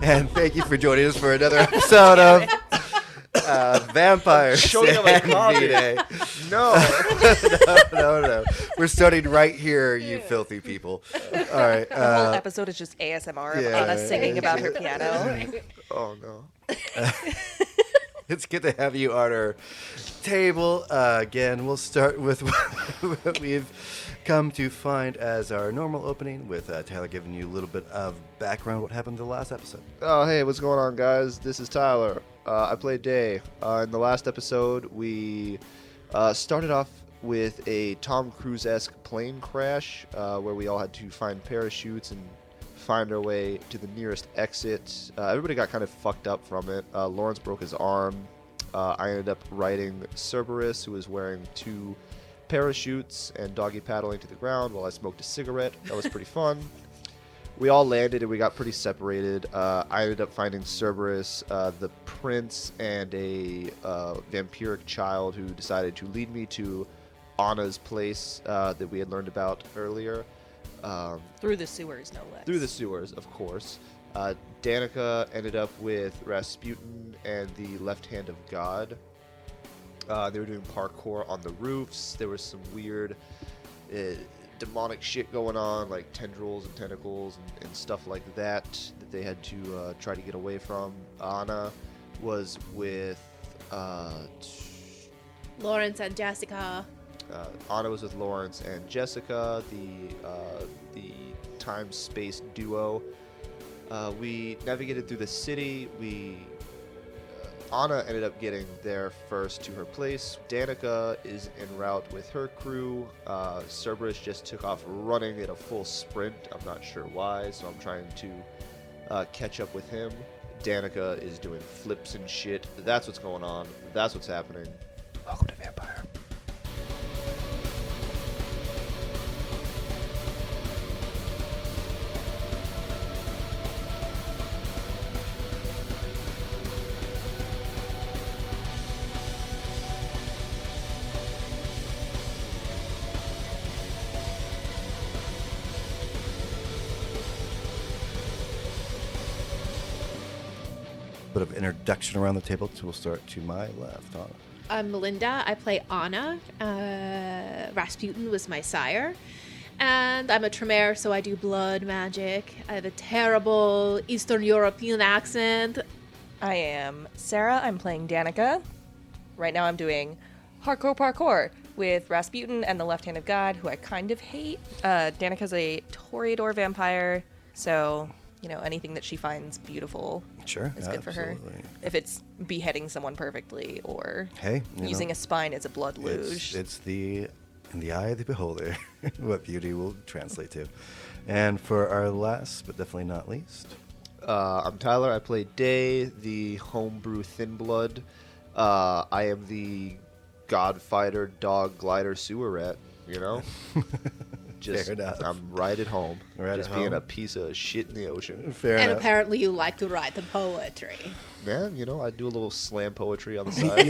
and thank you for joining us for another episode of Vampires Showing up and a copy. Vitae. No. No. We're starting right here, you filthy people. All right. The whole episode is just ASMR of Ana singing about her piano. Oh, no. It's good to have you on our table. Again, we'll start with what we've come to find as our normal opening, with Tyler giving you a little bit of background what happened in the last episode. Oh, hey, what's going on, guys? This is Tyler. I played Day. In the last episode, we started off with a Tom Cruise-esque plane crash where we all had to find parachutes and find our way to the nearest exit. Everybody got kind of fucked up from it. Lawrence broke his arm. I ended up riding Cerberus, who was wearing 2 parachutes and doggy paddling to the ground while I smoked a cigarette. That was pretty fun. We all landed and we got pretty separated. I ended up finding Cerberus, the prince, and a vampiric child who decided to lead me to Anna's place that we had learned about earlier. Through the sewers, no less. Through the sewers, of course. Danika ended up with Rasputin and the Left Hand of God. They were doing parkour on the roofs. There was some weird demonic shit going on, like tendrils and tentacles and stuff like that they had to try to get away from. Ana was with Lawrence and Jessica. Ana was with Lawrence and Jessica, the time-space duo. We navigated through the city. Ana ended up getting there first to her place. Danika is en route with her crew. Cerberus just took off running at a full sprint. I'm not sure why, so I'm trying to catch up with him. Danika is doing flips and shit. That's what's going on. That's what's happening. Welcome to Vampire. Bit of introduction around the table, so we'll start to my left. Anna. I'm Melinda. I play Ana. Rasputin was my sire. And I'm a Tremere, so I do blood magic. I have a terrible Eastern European accent. I am Sarah. I'm playing Danika. Right now I'm doing parkour with Rasputin and the Left Hand of God, who I kind of hate. Danika's a Toreador vampire, so, you know, anything that she finds beautiful is good for her. If it's beheading someone perfectly or using a spine as a blood luge. It's in the eye of the beholder what beauty will translate to. And for our last, but definitely not least, I'm Tyler. I play Day, the homebrew thin blood. I am the godfighter, dog, glider, sewer rat, you know? Just, fair enough. I'm right at home. Right just at being home. a piece of shit in the ocean. Fair And enough. apparently you like to write the poetry. Man, you know, I do a little slam poetry on the side.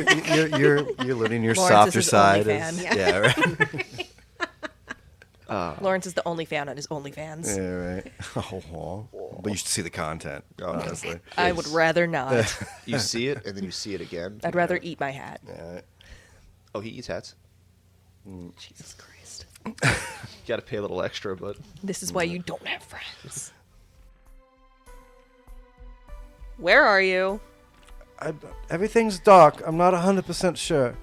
You're learning your Lawrence softer is his side. only fan. Yeah, right. Lawrence is the only fan on his OnlyFans. Yeah, right. Oh, but you should see the content, honestly. I would rather not. You see it, and then you see it again. I'd rather eat my hat. Yeah. Oh, he eats hats. Jesus Christ. You got to pay a little extra, but... This is why you don't have friends. Where are you? Everything's dark. I'm not 100% sure.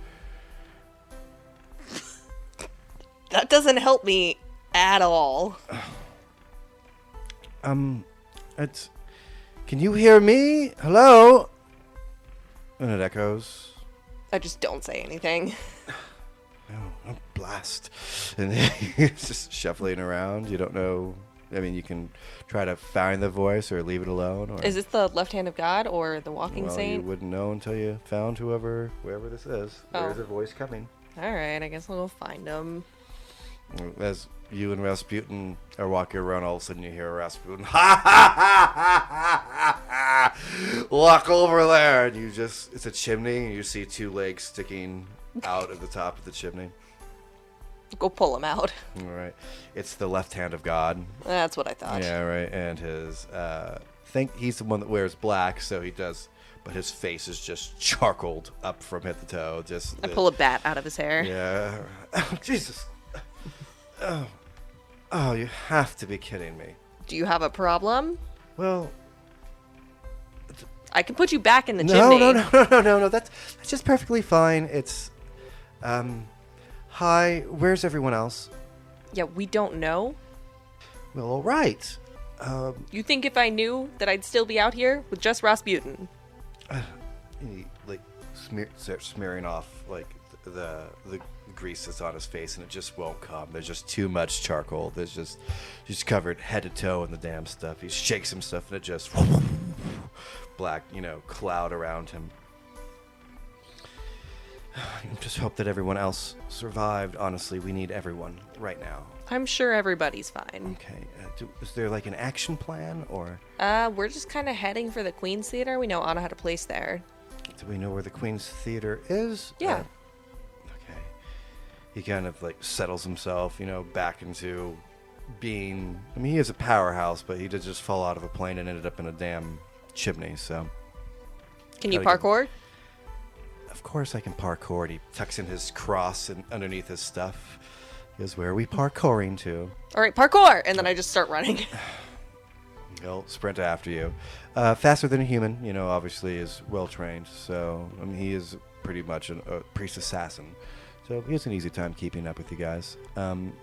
That doesn't help me at all. It's... Can you hear me? Hello? And it echoes. I just don't say anything. Oh, a blast. And it's just shuffling around. You don't know. I mean, you can try to find the voice or leave it alone. Or, Is this the Left Hand of God or the Walking well, Saint? you wouldn't know until you found whoever this is. Oh. There's a voice coming. All right, I guess I'll go find him. As you and Rasputin are walking around, all of a sudden you hear Rasputin, ha ha ha ha ha ha, walk over there. And it's a chimney, and you see 2 legs sticking out of the top of the chimney. Go pull him out. All right. It's the Left Hand of God. That's what I thought. Yeah, right. And his think he's the one that wears black, so he does. But his face is just charcoaled up from head to toe. I pull a bat out of his hair. Yeah. Oh, Jesus. Oh, you have to be kidding me. Do you have a problem? Well, I can put you back in the no, chimney. no. That's just perfectly fine. It's, hi. Where's everyone else? Yeah, we don't know. Well, all right. You think if I knew that I'd still be out here with just Rasputin? He like starts smearing off like the grease that's on his face, and it just won't come. There's just too much charcoal. There's just he's covered head to toe in the damn stuff. He shakes some stuff, and it just black, cloud around him. Just hope that everyone else survived. Honestly, we need everyone right now. I'm sure everybody's fine. Okay. Is there like an action plan, or? We're just kind of heading for the Queen's Theater. We know Ana had a place there. Do we know where the Queen's Theater is? Yeah. Okay. He kind of like settles himself, back into being. I mean, he is a powerhouse, but he did just fall out of a plane and ended up in a damn chimney. So. Can you Gotta get- parkour? Of course I can parkour. And he tucks in his cross and underneath his stuff is where we parkouring to. All right, parkour! And then I just start running. He'll sprint after you. Faster than a human, obviously is well trained. So, I mean, he is pretty much a priest assassin. So he has an easy time keeping up with you guys.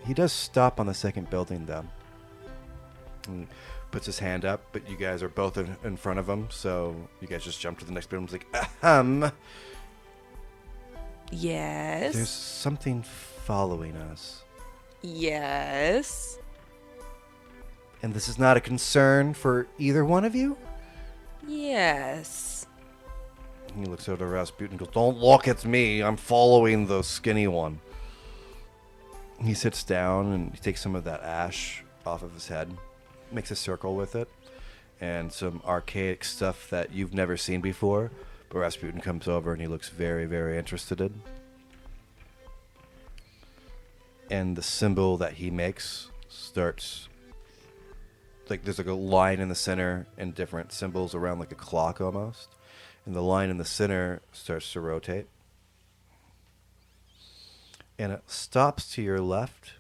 He does stop on the second building, though. And puts his hand up, but you guys are both in front of him. So you guys just jump to the next building. It's like, ahem. Yes. There's something following us. Yes. And this is not a concern for either one of you? Yes. He looks over to Rasputin and goes, "Don't look at me. I'm following the skinny one." He sits down and he takes some of that ash off of his head, makes a circle with it, and some archaic stuff that you've never seen before. But Rasputin comes over and he looks very, very interested. And the symbol that he makes starts, like there's like a line in the center and different symbols around like a clock almost. And the line in the center starts to rotate. And it stops to your left.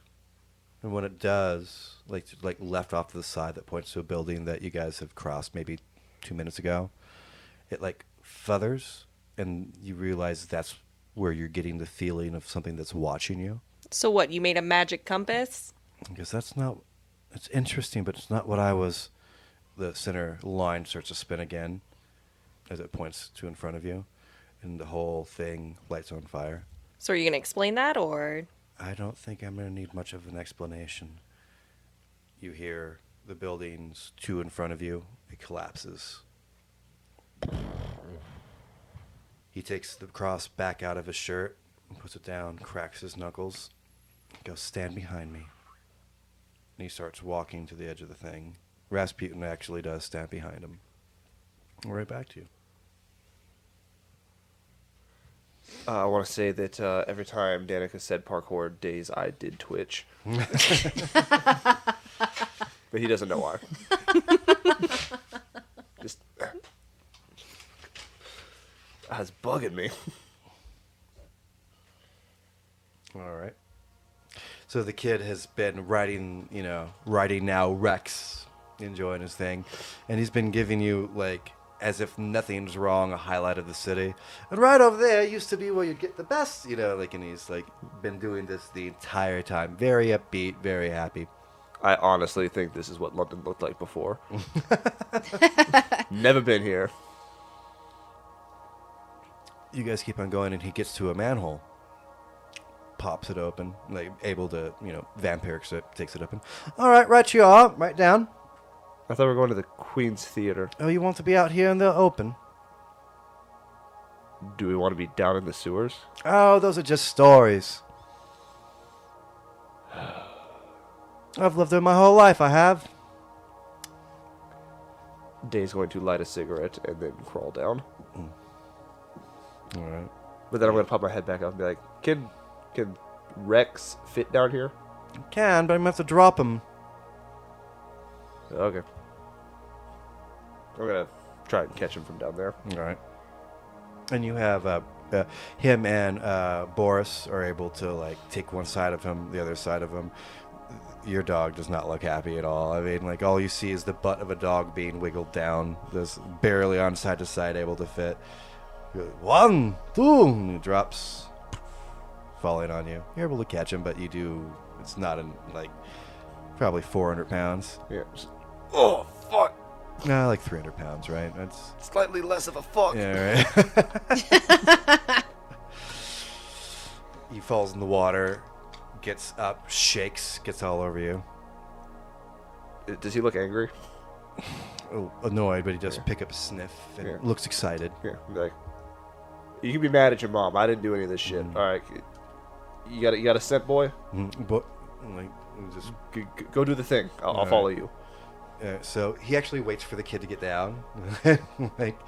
And when it does, like left off to the side that points to a building that you guys have crossed maybe 2 minutes ago, it like feathers, and you realize that's where you're getting the feeling of something that's watching you. So what, you made a magic compass? Because that's not, it's interesting, but it's not what I was. The center line starts to spin again as it points to in front of you, and the whole thing lights on fire. So are you going to explain that, or? I don't think I'm going to need much of an explanation. You hear the buildings two in front of you. It collapses. He takes the cross back out of his shirt and puts it down, cracks his knuckles, goes, "Stand behind me." And he starts walking to the edge of the thing. Rasputin actually does stand behind him. Right back to you. I want to say that every time Danika said parkour, Day's eye did twitch. But he doesn't know why. Just that's bugging me. All right. So the kid has been writing now Rex, enjoying his thing. And he's been giving you, like, as if nothing's wrong, a highlight of the city. And right over there used to be where you'd get the best, and he's, like, been doing this the entire time. Very upbeat, very happy. I honestly think this is what London looked like before. Never been here. You guys keep on going, and he gets to a manhole. Pops it open, like, able to, vampiric takes it open. All right, right you are. Right down. I thought we were going to the Queen's Theater. Oh, you want to be out here in the open? Do we want to be down in the sewers? Oh, those are just stories. I've lived there my whole life, I have. Day's going to light a cigarette and then crawl down. All right. But then I'm going to pop my head back up and be like, Can Rex fit down here? You can, but I'm going to have to drop him. Okay. I'm gonna try and catch him from down there. All right. And you have him and Boris are able to like take one side of him, the other side of him. Your dog does not look happy at all. I mean, like all you see is the butt of a dog being wiggled down, this barely on side to side, able to fit. You're like, 1, 2, and he drops, falling on you. You're able to catch him, but you do. It's not like probably 400 pounds. Yeah. Oh fuck! No, like 300 pounds, right? That's Slightly less of a fuck. yeah, right. He falls in the water, gets up, shakes, gets all over you. Does he look angry? Oh, annoyed, but he does pick up a sniff and Yeah. looks excited. Yeah. Like, you can be mad at your mom. I didn't do any of this shit. All right. You got a scent, boy. But like, just Go do the thing. I'll All follow right. you. so he actually waits for the kid to get down. Like,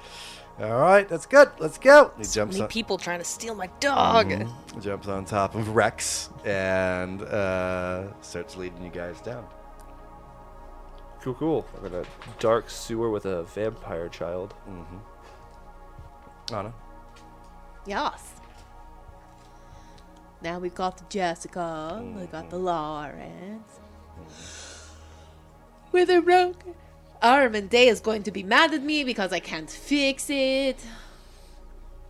all right, that's good. Let's go. He So jumps many on. people trying to steal my dog. Jumps on top of Rex and starts leading you guys down. Cool. I'm in a dark sewer with a vampire child. Anna. Yes. Now we've got the Jessica. We got the Lawrence. With a broken arm, and Day is going to be mad at me because I can't fix it.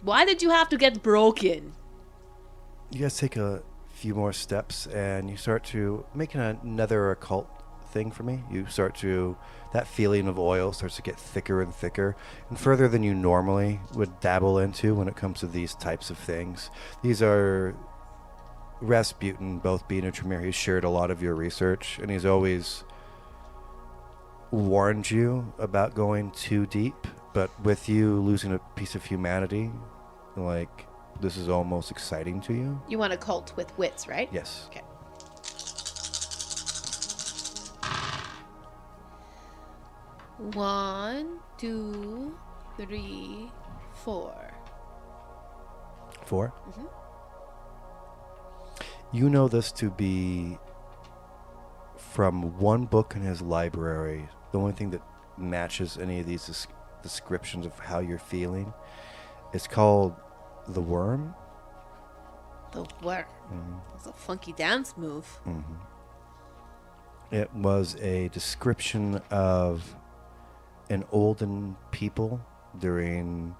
Why did you have to get broken? You guys take a few more steps and you start to make another occult thing for me. You start to, that feeling of oil starts to get thicker and thicker and further than you normally would dabble into when it comes to these types of things. These are Rasputin, both being a Tremere. He's shared a lot of your research and he's always warned you about going too deep, but with you losing a piece of humanity, like, this is almost exciting to you. You want a cult with wits, right? Yes. Okay. 1, 2, 3, 4. 4? You know this to be from one book in his library. The only thing that matches any of these descriptions of how you're feeling. It's called The Worm. The worm. That's a funky dance move. It was a description of an olden people during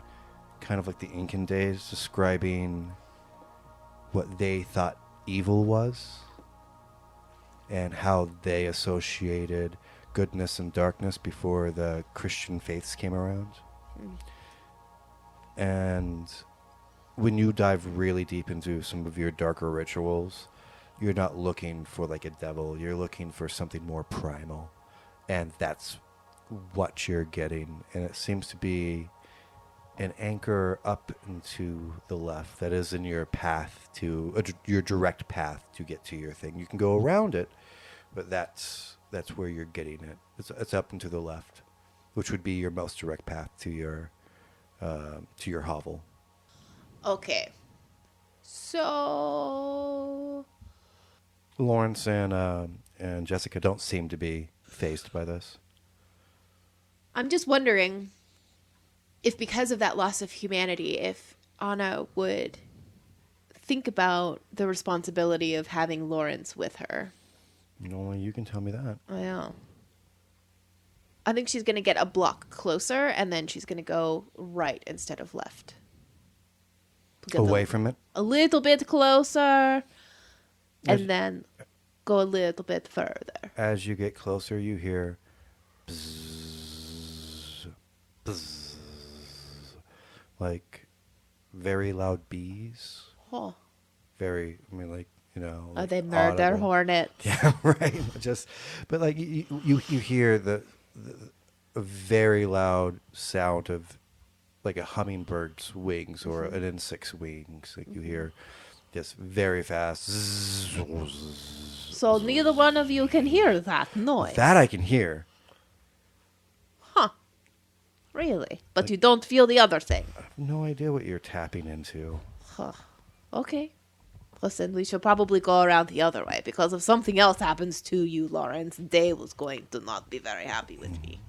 kind of like the Incan days, describing what they thought evil was and how they associated goodness and darkness before the Christian faiths came around. And when you dive really deep into some of your darker rituals, you're not looking for like a devil, you're looking for something more primal, and that's what you're getting. And it seems to be an anchor up and to the left that is in your path to your direct path to get to your thing. You can go around it, but that's where you're getting it. It's up and to the left, which would be your most direct path to your hovel. Okay. So Lawrence and Jessica don't seem to be fazed by this. I'm just wondering if because of that loss of humanity, if Anna would think about the responsibility of having Lawrence with her. Only you can tell me that. I know. I think she's going to get a block closer, and then she's going to go right instead of left. Away from it? A little bit closer, and then go a little bit further. As you get closer, you hear bzzz, bzzz, like very loud bees. Oh. Very, I mean, like, you know. Oh, like they murder audible. hornets. Yeah, right. But like you hear the very loud sound of like a hummingbird's wings or an insect's wings. Like you hear just very fast. So neither one of you can hear that noise. That I can hear. Huh. Really? But you don't feel the other thing. I have no idea what you're tapping into. Huh. Okay. Listen, we should probably go around the other way, because if something else happens to you, Lawrence, Dave was going to not be very happy with me.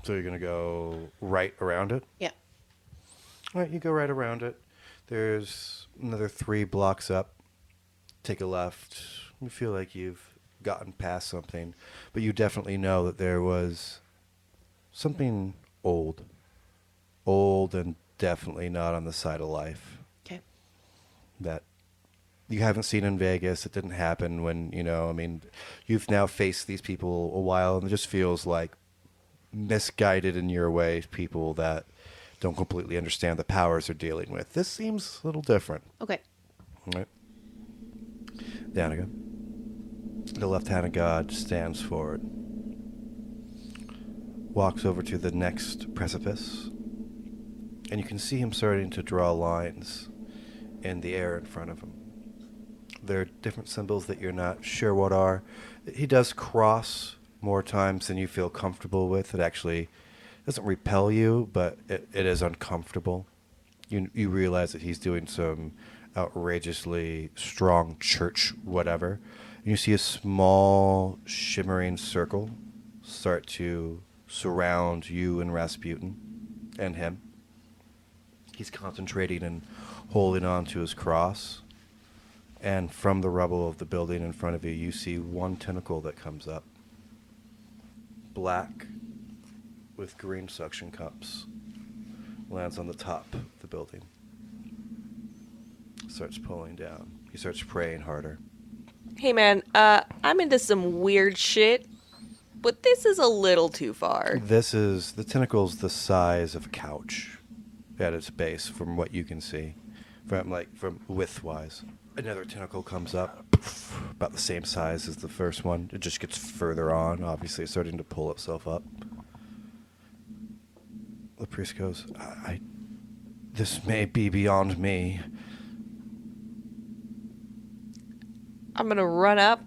So you're going to go right around it? Yeah. All right, you go right around it. There's another 3 blocks up. Take a left. You feel like you've gotten past something, but you definitely know that there was something old. Old and definitely not on the side of life. Okay. That you haven't seen in Vegas. It didn't happen when, you've now faced these people a while, and it just feels like misguided in your way people that don't completely understand the powers they're dealing with. This seems a little different. Okay. All right. Danika. The left-handed god stands forward. Walks over to the next precipice. And you can see him starting to draw lines in the air in front of him. There are different symbols that you're not sure what are. He does cross more times than you feel comfortable with. It actually doesn't repel you, but it is uncomfortable. You realize that he's doing some outrageously strong church whatever. And you see a small shimmering circle start to surround you and Rasputin and him. He's concentrating and holding on to his cross. And from the rubble of the building in front of you, you see one tentacle that comes up. Black with green suction cups. Lands on the top of the building. Starts pulling down. He starts praying harder. Hey man, I'm into some weird shit, but this is a little too far. The tentacle's the size of a couch at its base from what you can see. From width-wise. Another tentacle comes up, about the same size as the first one. It just gets further on, obviously, starting to pull itself up. The priest goes, this may be beyond me. I'm gonna run up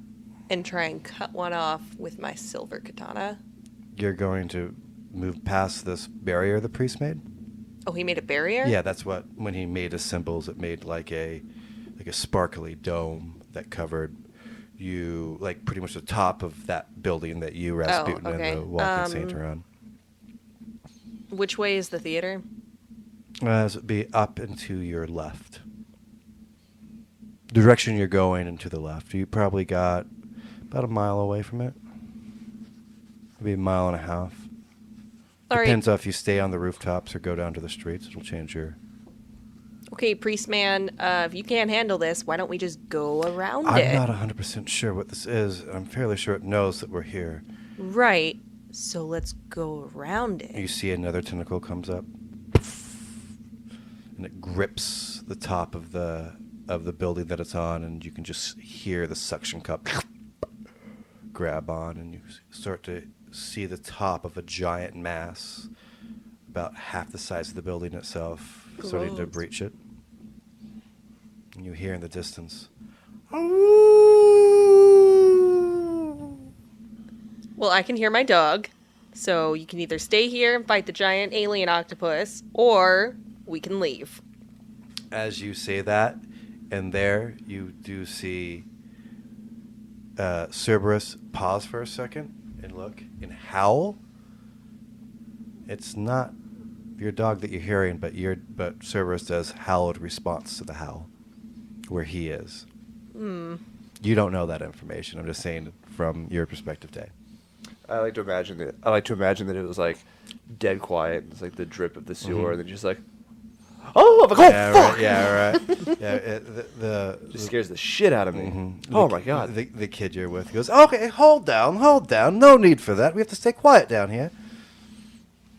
and try and cut one off with my silver katana. You're going to move past this barrier the priest made? Oh, he made a barrier? Yeah, that's when he made his symbols, it made like a sparkly dome that covered you, like pretty much the top of that building that you, Rasputin, okay. and the walking saint are on. Which way is the theater? It would be up and to your left. The direction you're going and to the left. You probably got about a mile away from it. Maybe a mile and a half. All Depends right. on if you stay on the rooftops or go down to the streets. It'll change your... Okay, priest man, if you can't handle this, why don't we just go around I'm it? not 100% sure what this is. I'm fairly sure it knows that we're here. Right. So let's go around it. You see another tentacle comes up. And it grips the top of the building that it's on, and you can just hear the suction cup grab on, and you start to see the top of a giant mass, about half the size of the building itself, starting to Gross. breach it. And you hear in the distance, Well, I can hear my dog, so you can either stay here and fight the giant alien octopus, or we can leave. as you say that, and there you do see Cerberus pause for a second and look and howl. It's not your dog that you're hearing, but Cerberus does howled response to the howl where he is. You don't know that information. I'm just saying from your perspective, Day. I like to imagine that it was like dead quiet. It's like the drip of the sewer, and then just like, oh, I'm like, Yeah, fuck! right. Yeah, right. Yeah, It just scares the shit out of me. Mhm. Oh my god. The kid you're with goes, okay, hold down. No need for that. We have to stay quiet down here.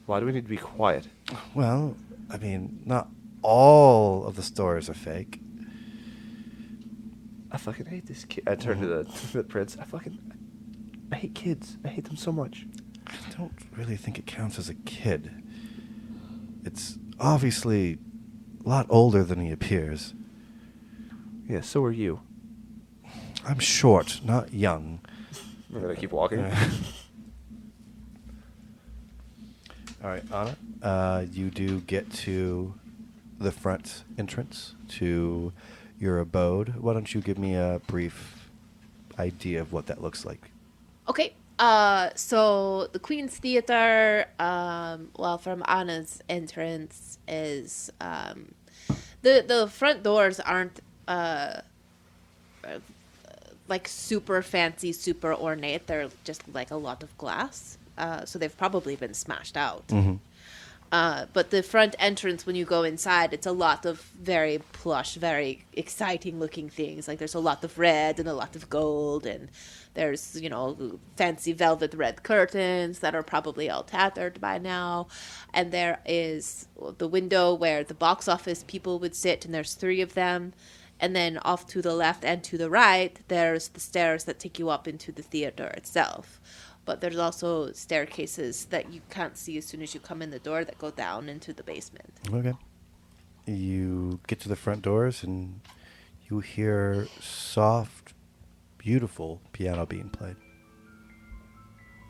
Why do we need to be quiet? Well, I mean, not all of the stories are fake. I fucking hate this kid. I turn to the prince. I hate kids. I hate them so much. I don't really think it counts as a kid. It's obviously a lot older than he appears. Yeah, so are you. I'm short, not young. We're gonna keep walking. All right, Ana, you do get to the front entrance to your abode. Why don't you give me a brief idea of what that looks like? Okay. So the Queen's Theater, well, from Anna's entrance is, the front doors aren't, like super fancy, super ornate. They're just like a lot of glass. So they've probably been smashed out. But the front entrance, when you go inside, it's a lot of very plush, very exciting looking things. Like there's a lot of red and a lot of gold, and there's, fancy velvet red curtains that are probably all tattered by now. And there is the window where the box office people would sit, and there's 3 of them. And then off to the left and to the right, there's the stairs that take you up into the theater itself. But there's also staircases that you can't see as soon as you come in the door that go down into the basement. Okay. You get to the front doors and you hear soft, beautiful piano being played.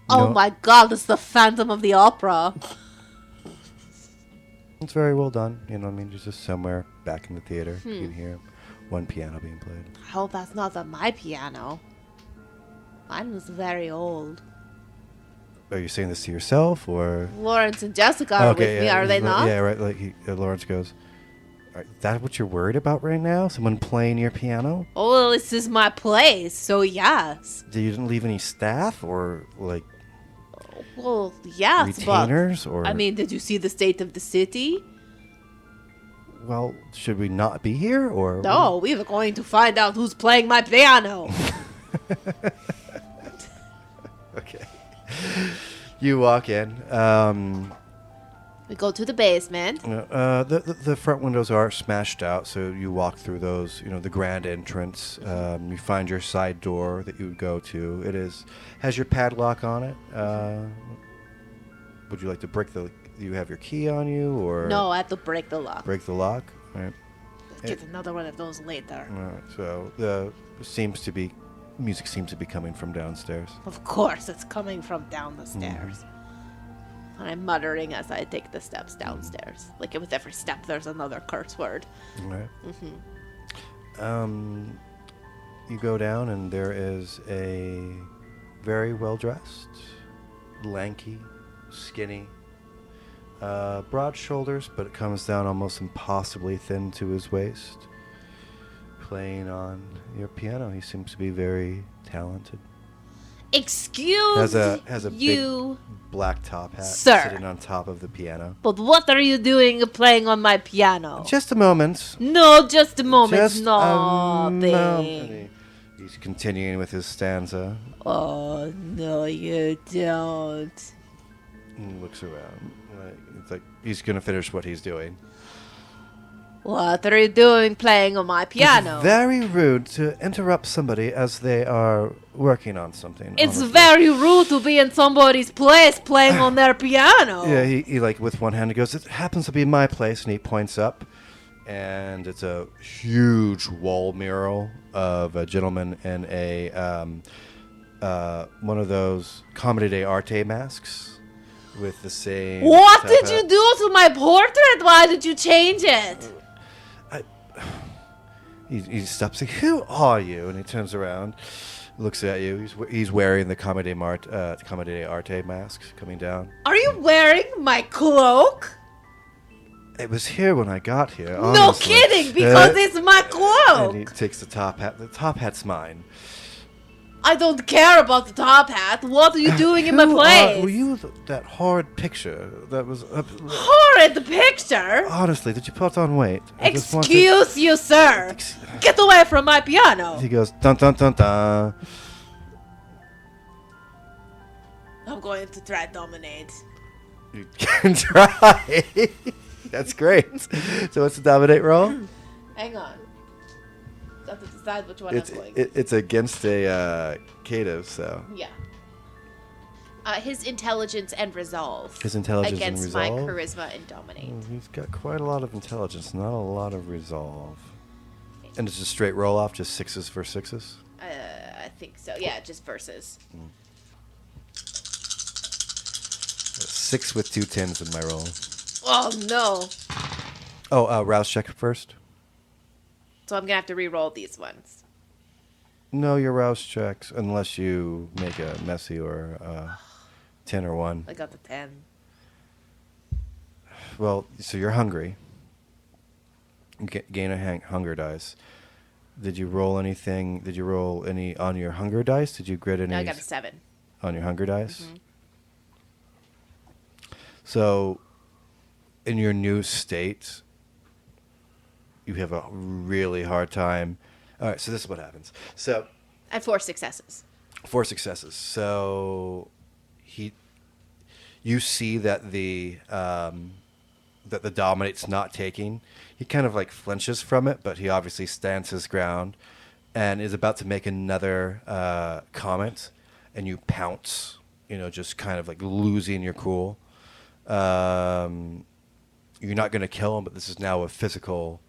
Oh my God, it's the Phantom of the Opera. It's very well done. Just somewhere back in the theater, you can hear one piano being played. I hope that's not my piano. Mine was very old. Are you saying this to yourself, or Lawrence and Jessica are with me, are they not? Yeah, right. Lawrence goes, "Is that what you're worried about right now? Someone playing your piano?" Oh, well, this is my place, so yes. You didn't leave any staff, or Well, yes, retainers, or did you see the state of the city? Well, should we not be here, or No, we were going to find out who's playing my piano. Okay. You walk in. We go to the basement. The front windows are smashed out, so you walk through those. The grand entrance. You find your side door that you would go to. Has your padlock on it. Would you like to break the? You have your key on you, or No, I have to break the lock. break the lock? All right. Get another one of those later. All right. So music seems to be coming from downstairs. Of course, it's coming from down the stairs. And I'm muttering as I take the steps downstairs. Like with every step, there's another curse word. All right. You go down, and there is a very well-dressed, lanky, skinny, broad shoulders, but it comes down almost impossibly thin to his waist, playing on your piano. He seems to be very talented. Excuse Has a you, big black top hat sir. sitting on top of the piano. But what are you doing playing on my piano? Just a moment. No, just a moment. Just no, a moment. He's continuing with his stanza. Oh, no, you don't. And he looks around. It's like he's going to finish what he's doing. What are you doing playing on my piano? It's very rude to interrupt somebody as they are working on something. It's honestly. very rude to be in somebody's place playing on their piano. Yeah, he with one hand, he goes, "It happens to be my place," and he points up, and it's a huge wall mural of a gentleman in a one of those Comedy de Arte masks with the same. What top did hat. you do to my portrait? Why did you change it? He stops. Like, "Who are you?" And he turns around, looks at you. He's wearing the Comedy de Arte mask coming down. Are you wearing my cloak? It was here when I got here. No Honestly. kidding, because it's my cloak. And he takes the top hat. The top hat's mine. I don't care about the top hat. What are you doing in my place? Were you that horrid picture that was? Horrid picture. Honestly, did you put on weight? Excuse you, sir. Get away from my piano. He goes dun dun dun dun. I'm going to try dominate. You can try. That's great. So what's the dominate roll? Hang on. I have to decide which one I'm going. It's against a cative, so. Yeah. His intelligence and resolve. His intelligence and against resolve? my charisma and dominate. He's got quite a lot of intelligence, not a lot of resolve. And it's a straight roll off, just 6s for 6s? I think so. Yeah, just versus. 6 with 2 10s in my roll. Oh, no. Oh, rouse check first. So I'm going to have to re-roll these ones. No, your rouse checks unless you make a messy or 10 or 1. I got the 10. Well, so you're hungry. You gain a hunger dice. Did you roll anything? Did you roll any on your hunger dice? Did you grit any? No, I got a 7. On your hunger dice? Mm-hmm. So, in your new state, you have a really hard time. All right, so this is what happens. So, I had 4 successes. 4 successes. So, you see that the dominate's not taking. He kind of like flinches from it, but he obviously stands his ground and is about to make another comment, and you pounce. Just kind of like losing your cool. You're not going to kill him, but this is now a physical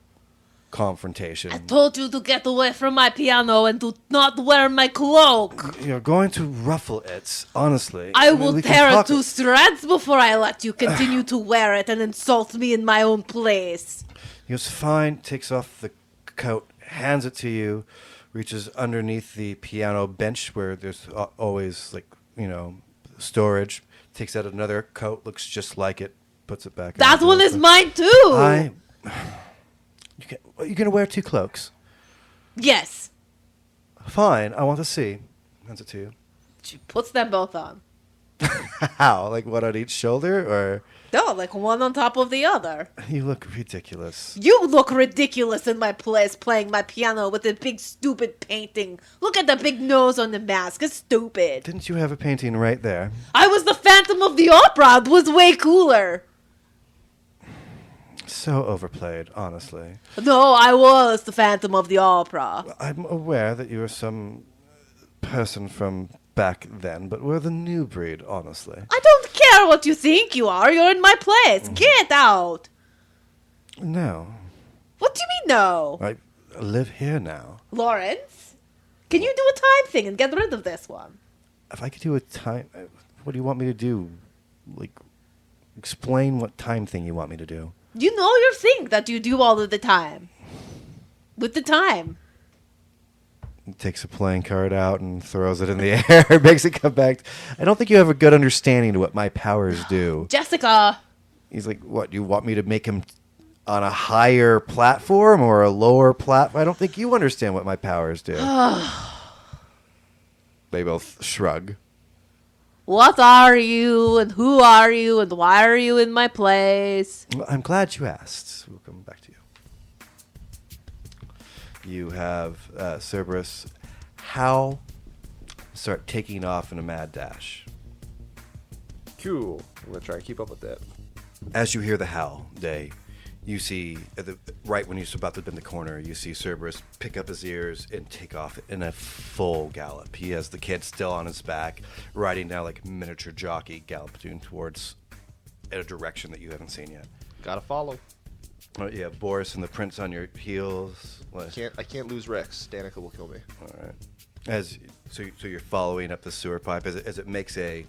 confrontation. I told you to get away from my piano and do not wear my cloak. You're going to ruffle it, honestly. I mean, will we can tear it talk- to shreds before I let you continue to wear it and insult me in my own place. He goes, fine, takes off the coat, hands it to you, reaches underneath the piano bench where there's always, storage, takes out another coat, looks just like it, puts it back. That one is mine too. You're going to wear 2 cloaks. Yes. Fine, I want to see. Hands it to you. She puts them both on. How? Like one on each shoulder, or? No, like one on top of the other. You look ridiculous. You look ridiculous in my place playing my piano with a big stupid painting. Look at the big nose on the mask. It's stupid. Didn't you have a painting right there? I was the Phantom of the Opera. It was way cooler. So overplayed, honestly. No, I was the Phantom of the Opera. I'm aware that you are some person from back then, but we're the new breed, honestly. I don't care what you think you are. You're in my place. Get out. No. What do you mean, no? I live here now. Lawrence, can you do a time thing and get rid of this one? If I could do a time... What do you want me to do? Like, explain what time thing you want me to do. You know your thing that you do all of the time. With the time. He takes a playing card out and throws it in the air, makes it come back. I don't think you have a good understanding of what my powers do. Jessica. He's like, what, you want me to make him on a higher platform or a lower platform? I don't think you understand what my powers do. They both shrug. What are you, and who are you, and why are you in my place? Well, I'm glad you asked. We'll come back to you. You have Cerberus. How start taking off in a mad dash. Cool. I'm going to try and keep up with that. As you hear the howl, Day, you see, right when he's about to bend the corner, you see Cerberus pick up his ears and take off in a full gallop. He has the kid still on his back, riding now like a miniature jockey, galloping towards a direction that you haven't seen yet. Gotta follow. You have Boris and the Prince on your heels. I can't lose Rex. Danica will kill me. All right. So you're following up the sewer pipe as it makes a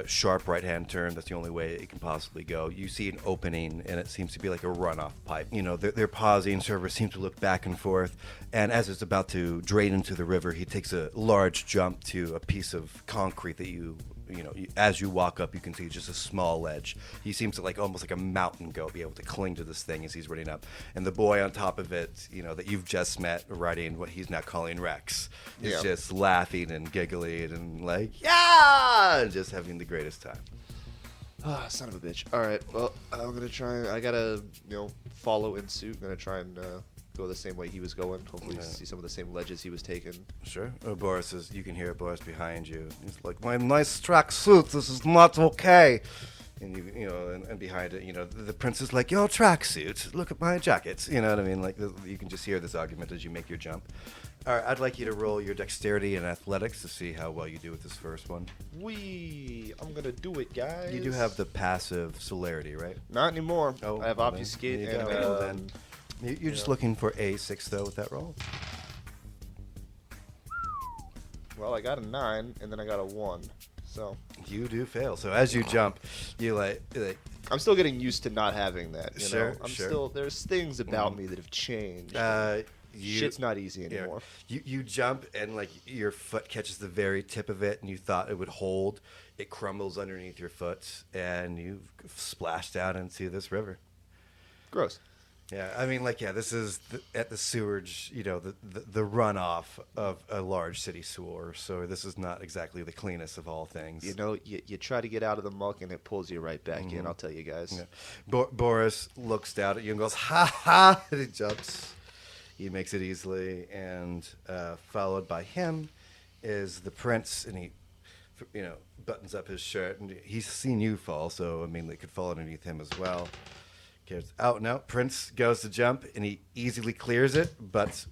sharp right-hand turn. That's the only way it can possibly go. You see an opening, and it seems to be like a runoff pipe. They're pausing. Cerberus seems to look back and forth, and as it's about to drain into the river, he takes a large jump to a piece of concrete that as you walk up, you can see just a small ledge. He seems to almost like a mountain goat be able to cling to this thing as he's running up. And the boy on top of it, that you've just met, riding what he's now calling Rex, is just laughing and giggling and yeah, just having the greatest time. Ah, son of a bitch. All right. Well, I'm gonna try. I gotta, follow in suit. I'm gonna try and go the same way he was going. Hopefully, see some of the same ledges he was taking. Sure. Boris is. You can hear Boris behind you. He's like, "My nice track suit. This is not okay." And and behind it, the prince is like, "Your tracksuit. Look at my jacket." You know what I mean? Like, you can just hear this argument as you make your jump. All right, I'd like you to roll your dexterity and athletics to see how well you do with this first one. I'm gonna do it, guys. You do have the passive celerity, right? Not anymore. Oh, I have well, obfuscate then, and. well, then. You're just looking for a 6 though with that roll. Well, I got a 9 and then I got a 1. So you do fail. So as you jump, you like I'm still getting used to not having that. Sure, I'm sure. still. There's things about me that have changed. Shit's not easy Yeah. anymore. You jump and like your foot catches the very tip of it, and you thought it would hold. It crumbles underneath your foot, and you splash down into this river. Gross. Yeah, I mean, like, yeah, this is at the sewage, the runoff of a large city sewer. So this is not exactly the cleanest of all things. You try to get out of the muck and it pulls you right back in. I'll tell you guys. Yeah. Boris looks down at you and goes, "Ha ha!" And he jumps. He makes it easily, and followed by him is the prince, and he, buttons up his shirt, and he's seen you fall, so I mean, they could fall underneath him as well. Out now, Prince goes to jump, and he easily clears it, but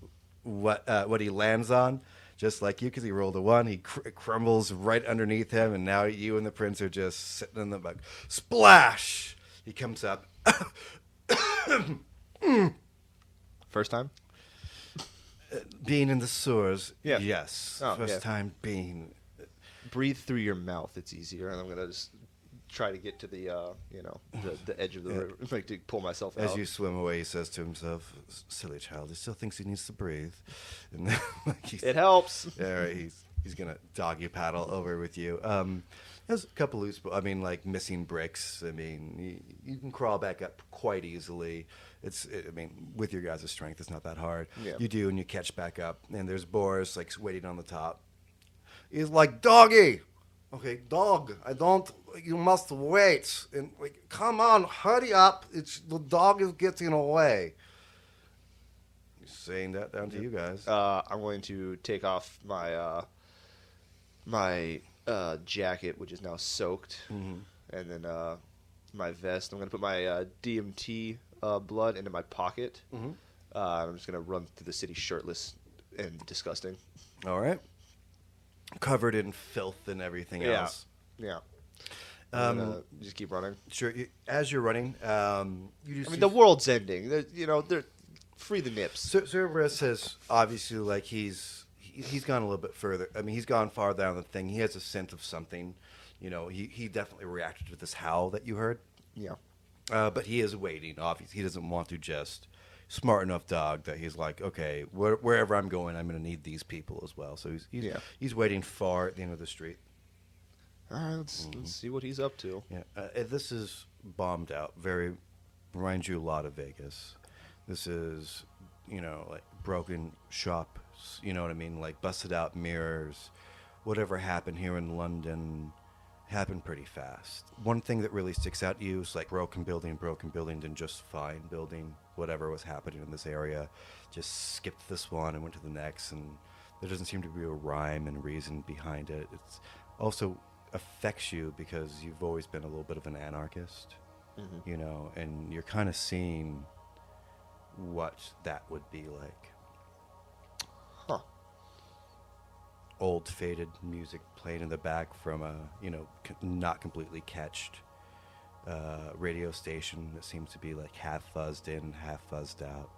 what he lands on, just like you, because he rolled a 1, he crumbles right underneath him, and now you and the Prince are just sitting in the bug. Splash! He comes up. First time? Being in the sewers, Yeah. yes. Oh, First yeah. time being. Breathe through your mouth. It's easier. And I'm going to just try to get to the edge of the river, like to pull myself out. As you swim away, he says to himself, "Silly child, he still thinks he needs to breathe." And then, It helps. Yeah, right, he's gonna doggy paddle over with you. There's a couple loose, like missing bricks. I mean, you can crawl back up quite easily. With your guys' strength, it's not that hard. Yeah. You do, and you catch back up. And there's Boris like waiting on the top. He's like, "Doggy, okay, dog. You must wait. And like, come on, hurry up. The dog is getting away." He's saying that down to you guys. I'm going to take off my my jacket, which is now soaked, and then my vest. I'm going to put my DMT blood into my pocket. I'm just going to run through the city shirtless and disgusting. All right. Covered in filth and everything else. Yeah. I'm gonna just keep running. Sure. As you're running, you do. The world's ending. They're free the nips. Cerberus has obviously he's gone a little bit further. I mean, he's gone far down the thing. He has a scent of something. He definitely reacted to this howl that you heard. Yeah. But he is waiting. Obviously, he doesn't want to just smart enough dog that he's like, okay, wherever I'm going, I'm going to need these people as well. So he's waiting far at the end of the street. All right, let's see what he's up to. Yeah, this is bombed out. Reminds you a lot of Vegas. This is, like broken shops. You know what I mean? Like busted out mirrors. Whatever happened here in London happened pretty fast. One thing that really sticks out to you is like broken building, then just fine building. Whatever was happening in this area, just skipped this one and went to the next, and there doesn't seem to be a rhyme and reason behind it. It's also affects you because you've always been a little bit of an anarchist, and you're kind of seeing what that would be like. Huh. Old faded music playing in the back from a not completely catched radio station that seems to be like half fuzzed in, half fuzzed out.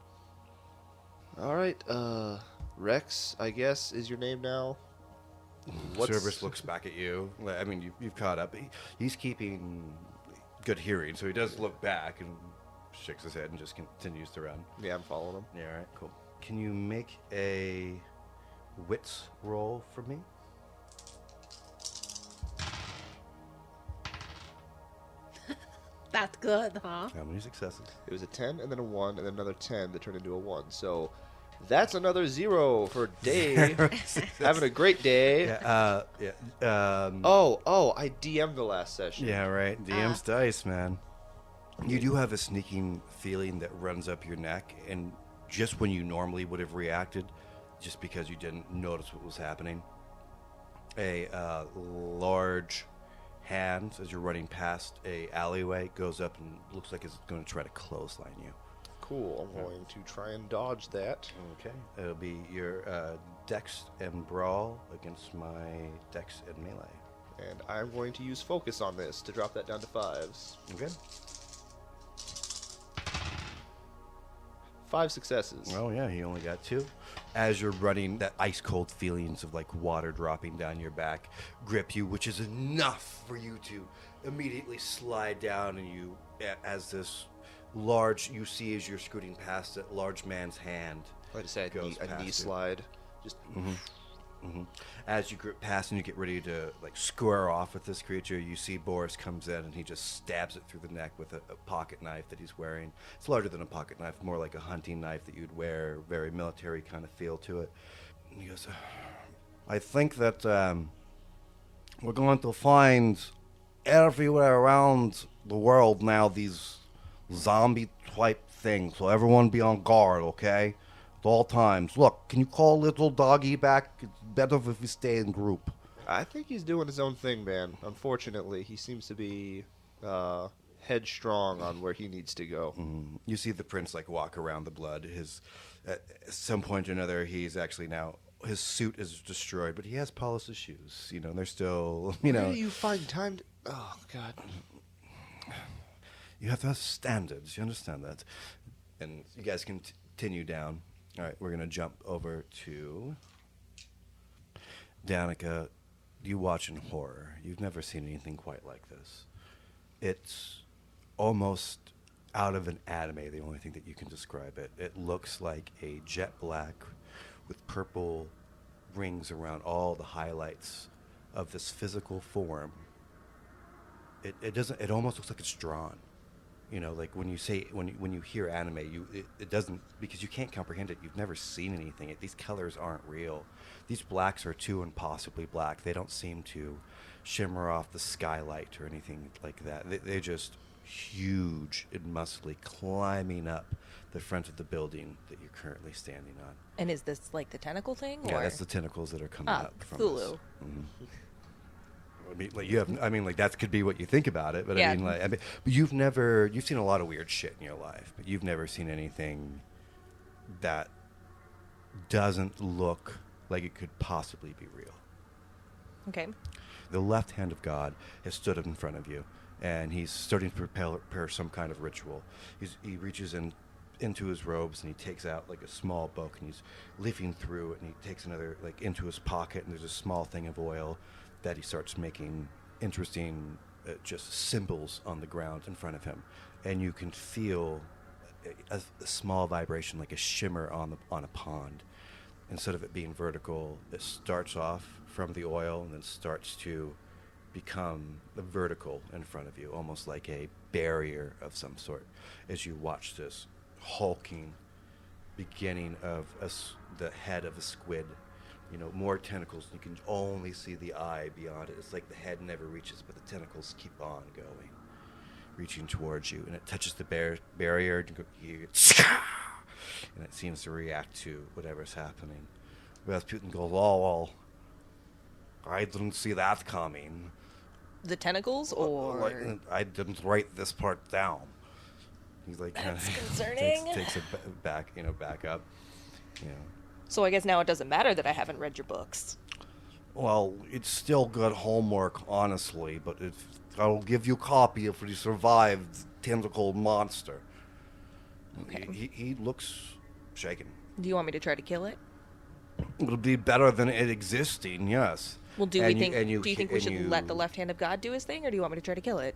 All right, Rex, I guess, is your name now. Cerberus looks back at you. I mean, you've caught up. He's keeping good hearing, so he does look back and shakes his head and just continues to run. Yeah, I'm following him. Yeah, all right, cool. Can you make a wits roll for me? That's good, huh? How many successes? It was a 10 and then a 1 and then another 10 that turned into a 1. So that's another 0 for Dave. Having a great day. Yeah. I DM'd the last session. Yeah, right. DM's dice, man. You do have a sneaking feeling that runs up your neck, and just when you normally would have reacted, just because you didn't notice what was happening, a large hand, as you're running past a alleyway, goes up and looks like it's going to try to clothesline you. Cool. I'm going to try and dodge that. Okay. It'll be your dex and brawl against my dex and melee. And I'm going to use focus on this to drop that down to 5s. Okay. 5 successes. Oh, yeah, he only got 2. As you're running, that ice-cold feelings of, like, water dropping down your back grip you, which is enough for you to immediately slide down, and you, as this large, you see as you're scooting past it, large man's hand Like I said, goes a past knee you. slide. Just As you group past and you get ready to like square off with this creature, you see Boris comes in and he just stabs it through the neck with a pocket knife that he's wearing. It's larger than a pocket knife, more like a hunting knife that you'd wear, very military kind of feel to it. And he goes, I think that we're going to find everywhere around the world now these zombie type things, so everyone be on guard, okay? At all times. Look, can you call little doggy back? It's better if we stay in group. I think he's doing his own thing, man. Unfortunately, he seems to be headstrong on where he needs to go. You see the prince like walk around the blood. At some point or another, he's actually now his suit is destroyed, but he has polished his shoes. And they're still Where do you find time to... Oh, God. You have to have standards. You understand that? And you guys can continue down. All right, we're gonna jump over to Danika. You watch in horror. You've never seen anything quite like this. It's almost out of an anime. The only thing that you can describe it. It looks like a jet black with purple rings around all the highlights of this physical form. It doesn't. It almost looks like it's drawn. Like when you hear anime, it doesn't, because you can't comprehend it. You've never seen anything. These colors aren't real. These blacks are too impossibly black. They don't seem to shimmer off the skylight or anything like that. They're just huge and muscly, climbing up the front of the building that you're currently standing on. And is this like the tentacle thing? Yeah, or? that's the tentacles that are coming up from Cthulhu. this. That could be what you think about it, but Yeah. but you've seen a lot of weird shit in your life, but you've never seen anything that doesn't look like it could possibly be real. Okay. The left hand of God has stood in front of you, and he's starting to prepare some kind of ritual. He reaches into his robes, and he takes out like a small book, and he's leafing through it, and he takes another like into his pocket, and there's a small thing of oil that he starts making interesting just symbols on the ground in front of him, and you can feel a small vibration like a shimmer on a pond. Instead of it being vertical, it starts off from the oil and then starts to become vertical in front of you, almost like a barrier of some sort, as you watch this hulking beginning of the head of a squid. More tentacles. You can only see the eye beyond it. It's like the head never reaches, but the tentacles keep on going, reaching towards you. And it touches the barrier, and it seems to react to whatever's happening. Rasputin goes, oh, well, I didn't see that coming. The tentacles, or I didn't write this part down. He's like, that's concerning. takes it back up. So I guess now it doesn't matter that I haven't read your books. Well, it's still good homework, honestly, but I'll give you a copy if you survive the tentacle monster. Okay. He looks shaken. Do you want me to try to kill it? It'll be better than it existing, yes. Well, do And you think we should let the left hand of God do his thing, or do you want me to try to kill it?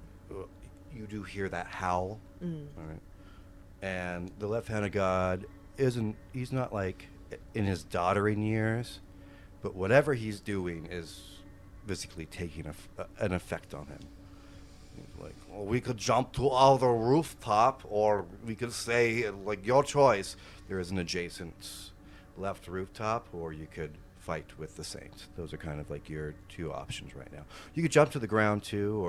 You do hear that howl. All right. And the left hand of God he's not like in his doddering years, but whatever he's doing is basically taking an effect on him. He's like, well, we could jump to other rooftop, or we could say, like, your choice. There is an adjacent left rooftop, or you could fight with the Saints. Those are kind of like your two options right now. You could jump to the ground too,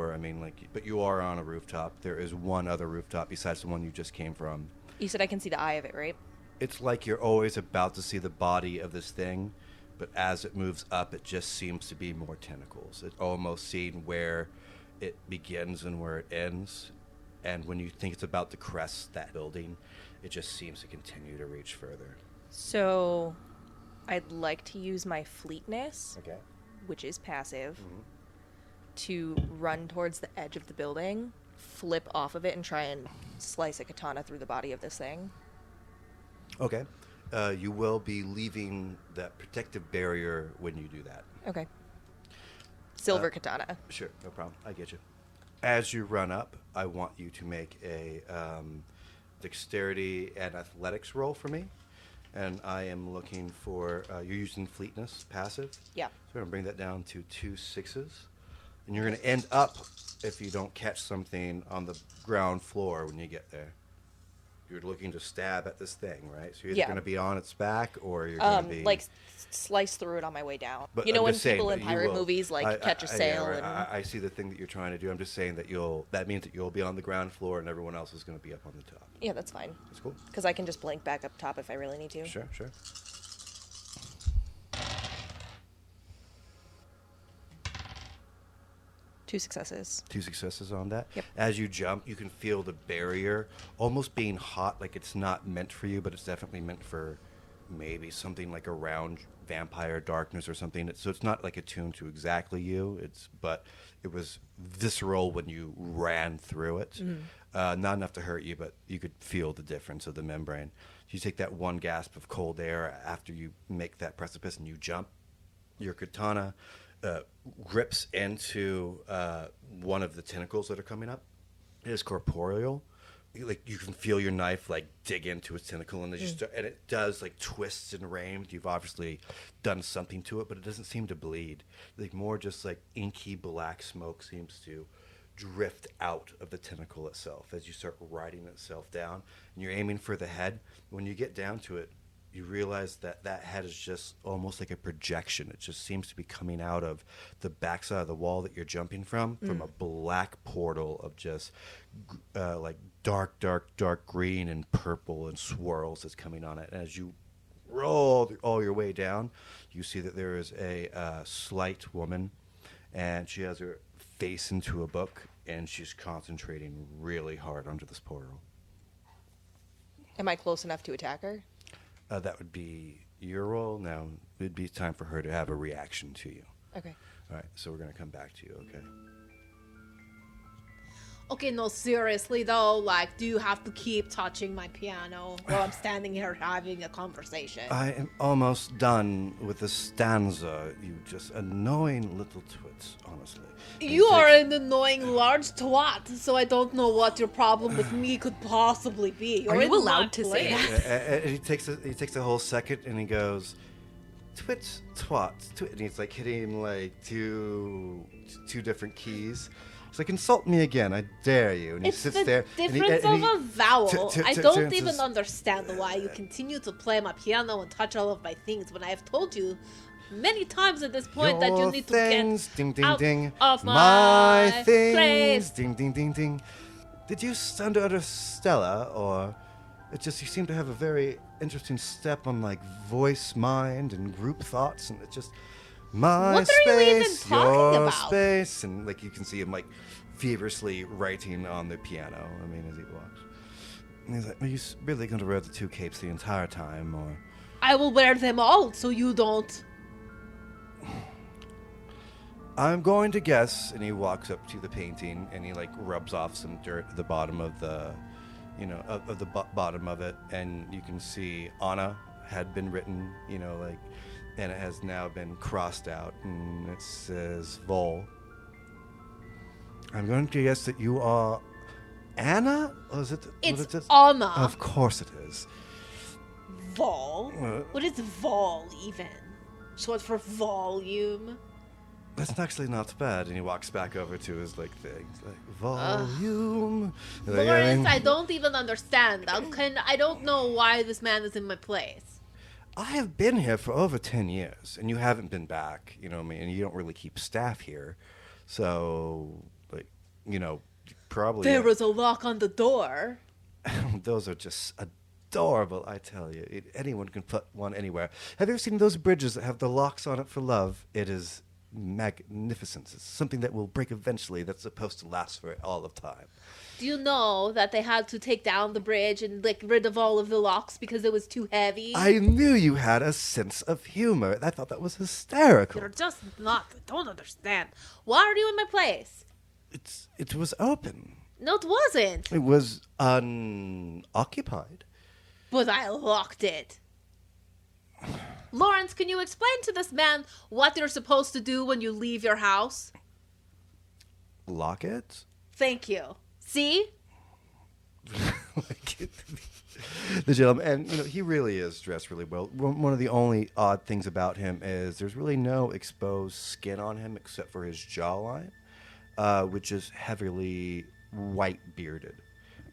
but you are on a rooftop. There is one other rooftop besides the one you just came from. You said I can see the eye of it, right? It's like you're always about to see the body of this thing, but as it moves up, it just seems to be more tentacles. It's almost seeing where it begins and where it ends. And when you think it's about to crest that building, it just seems to continue to reach further. So I'd like to use my fleetness, Okay. which is passive, to run towards the edge of the building, flip off of it, and try and slice a katana through the body of this thing. Okay. You will be leaving that protective barrier when you do that. Okay. Silver katana. Sure, no problem. I get you. As you run up, I want you to make a dexterity and athletics roll for me. And I am looking for, you're using fleetness, passive. Yeah. So we're going to bring that down to 2 6s. And you're going to end up, if you don't catch something, on the ground floor when you get there. You're looking to stab at this thing, right? So you're either going to be on its back or you're going to be... like slice through it on my way down. But you know I'm when just saying people in that you pirate will- movies like catch a sail right. and I see the thing that you're trying to do. I'm just saying that that means that you'll be on the ground floor and everyone else is going to be up on the top. yeah, that's fine. That's cool. Because I can just blink back up top if I really need to. Sure. 2 successes. 2 successes on that. Yep. As you jump, you can feel the barrier almost being hot, like it's not meant for you, but it's definitely meant for maybe something like around vampire darkness or something. So it's not like attuned to exactly you. But it was visceral when you ran through it. Not enough to hurt you, but you could feel the difference of the membrane. You take that one gasp of cold air after you make that precipice and you jump. Your katana grips into one of the tentacles that are coming up. It is corporeal. Like you can feel your knife like dig into its tentacle, and and it does like twists and rains. You've obviously done something to it, but it doesn't seem to bleed. Like more just like inky black smoke seems to drift out of the tentacle itself as you start riding itself down. And you're aiming for the head. When you get down to it, you realize that head is just almost like a projection. It just seems to be coming out of the backside of the wall that you're jumping from a black portal of just like dark green and purple and swirls that's coming on it. And as you roll all your way down, you see that there is a slight woman, and she has her face into a book, and she's concentrating really hard onto this portal. Am I close enough to attack her? That would be your role. Now, it'd be time for her to have a reaction to you. Okay. All right, so we're going to come back to you, okay? Okay, no, seriously though, like, do you have to keep touching my piano while I'm standing here having a conversation? I am almost done with the stanza, you just annoying little twits, honestly. You are an annoying large twat, so I don't know what your problem with me could possibly be. Are You're you in allowed my to say place. that? And he takes a whole second, and he goes, twits, twats, and he's like hitting like two different keys. He's like, insult me again, I dare you. And he It's sits the there. difference and he of a vowel. I don't turns even his- understand why you continue to play my piano and touch all of my things when I have told you many times at this point that you Your need things, to ding, get ding, out ding. of My my things, place. ding, ding, ding, ding. Did you stand under Stella, or it just you seem to have a very interesting step on like voice, mind, and group thoughts, and it just my What space, are you even talking your about? space, and like you can see him like feverishly writing on the piano. I mean, as he walks, and he's like, "Are you really going to wear the 2 capes the entire time, or?" I will wear them all so you don't. I'm going to guess, and he walks up to the painting, and he like rubs off some dirt at the bottom of the, of the bottom of it, and you can see Ana had been written, like, and it has now been crossed out, and it says Vol. I'm going to guess that you are Ana, or is it? It's Ana. Of course it is. Vol? What is vol even? Short for volume? That's actually not bad. And he walks back over to his like thing. He's like, volume. Like, Lawrence, I don't even understand. I don't know why this man is in my place. I have been here for over 10 years, and you haven't been back, you know what I mean? And you don't really keep staff here. So, like, probably... There was a lock on the door. Those are just adorable, I tell you. Anyone can put one anywhere. Have you ever seen those bridges that have the locks on it for love? It is magnificent. It's something that will break eventually that's supposed to last for all of time. Do you know that they had to take down the bridge and get rid of all of the locks because it was too heavy? I knew you had a sense of humor. I thought that was hysterical. You're just not. I don't understand. Why are you in my place? It was open. No, it wasn't. It was unoccupied. But I locked it. Lawrence, can you explain to this man what you're supposed to do when you leave your house? Lock it? Thank you. See? the gentleman, and he really is dressed really well. One of the only odd things about him is there's really no exposed skin on him except for his jawline, which is heavily white bearded.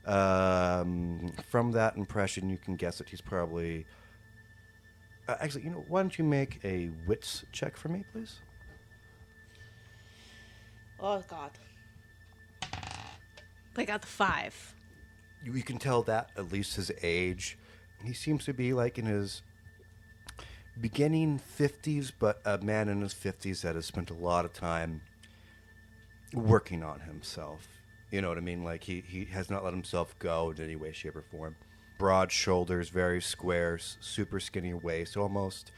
From that impression, you can guess that he's probably. Actually, why don't you make a wits check for me, please? Oh, God. I got the 5. You can tell that at least his age. He seems to be like in his beginning 50s, but a man in his 50s that has spent a lot of time working on himself. You know what I mean? Like he has not let himself go in any way, shape, or form. Broad shoulders, very square, super skinny waist, almost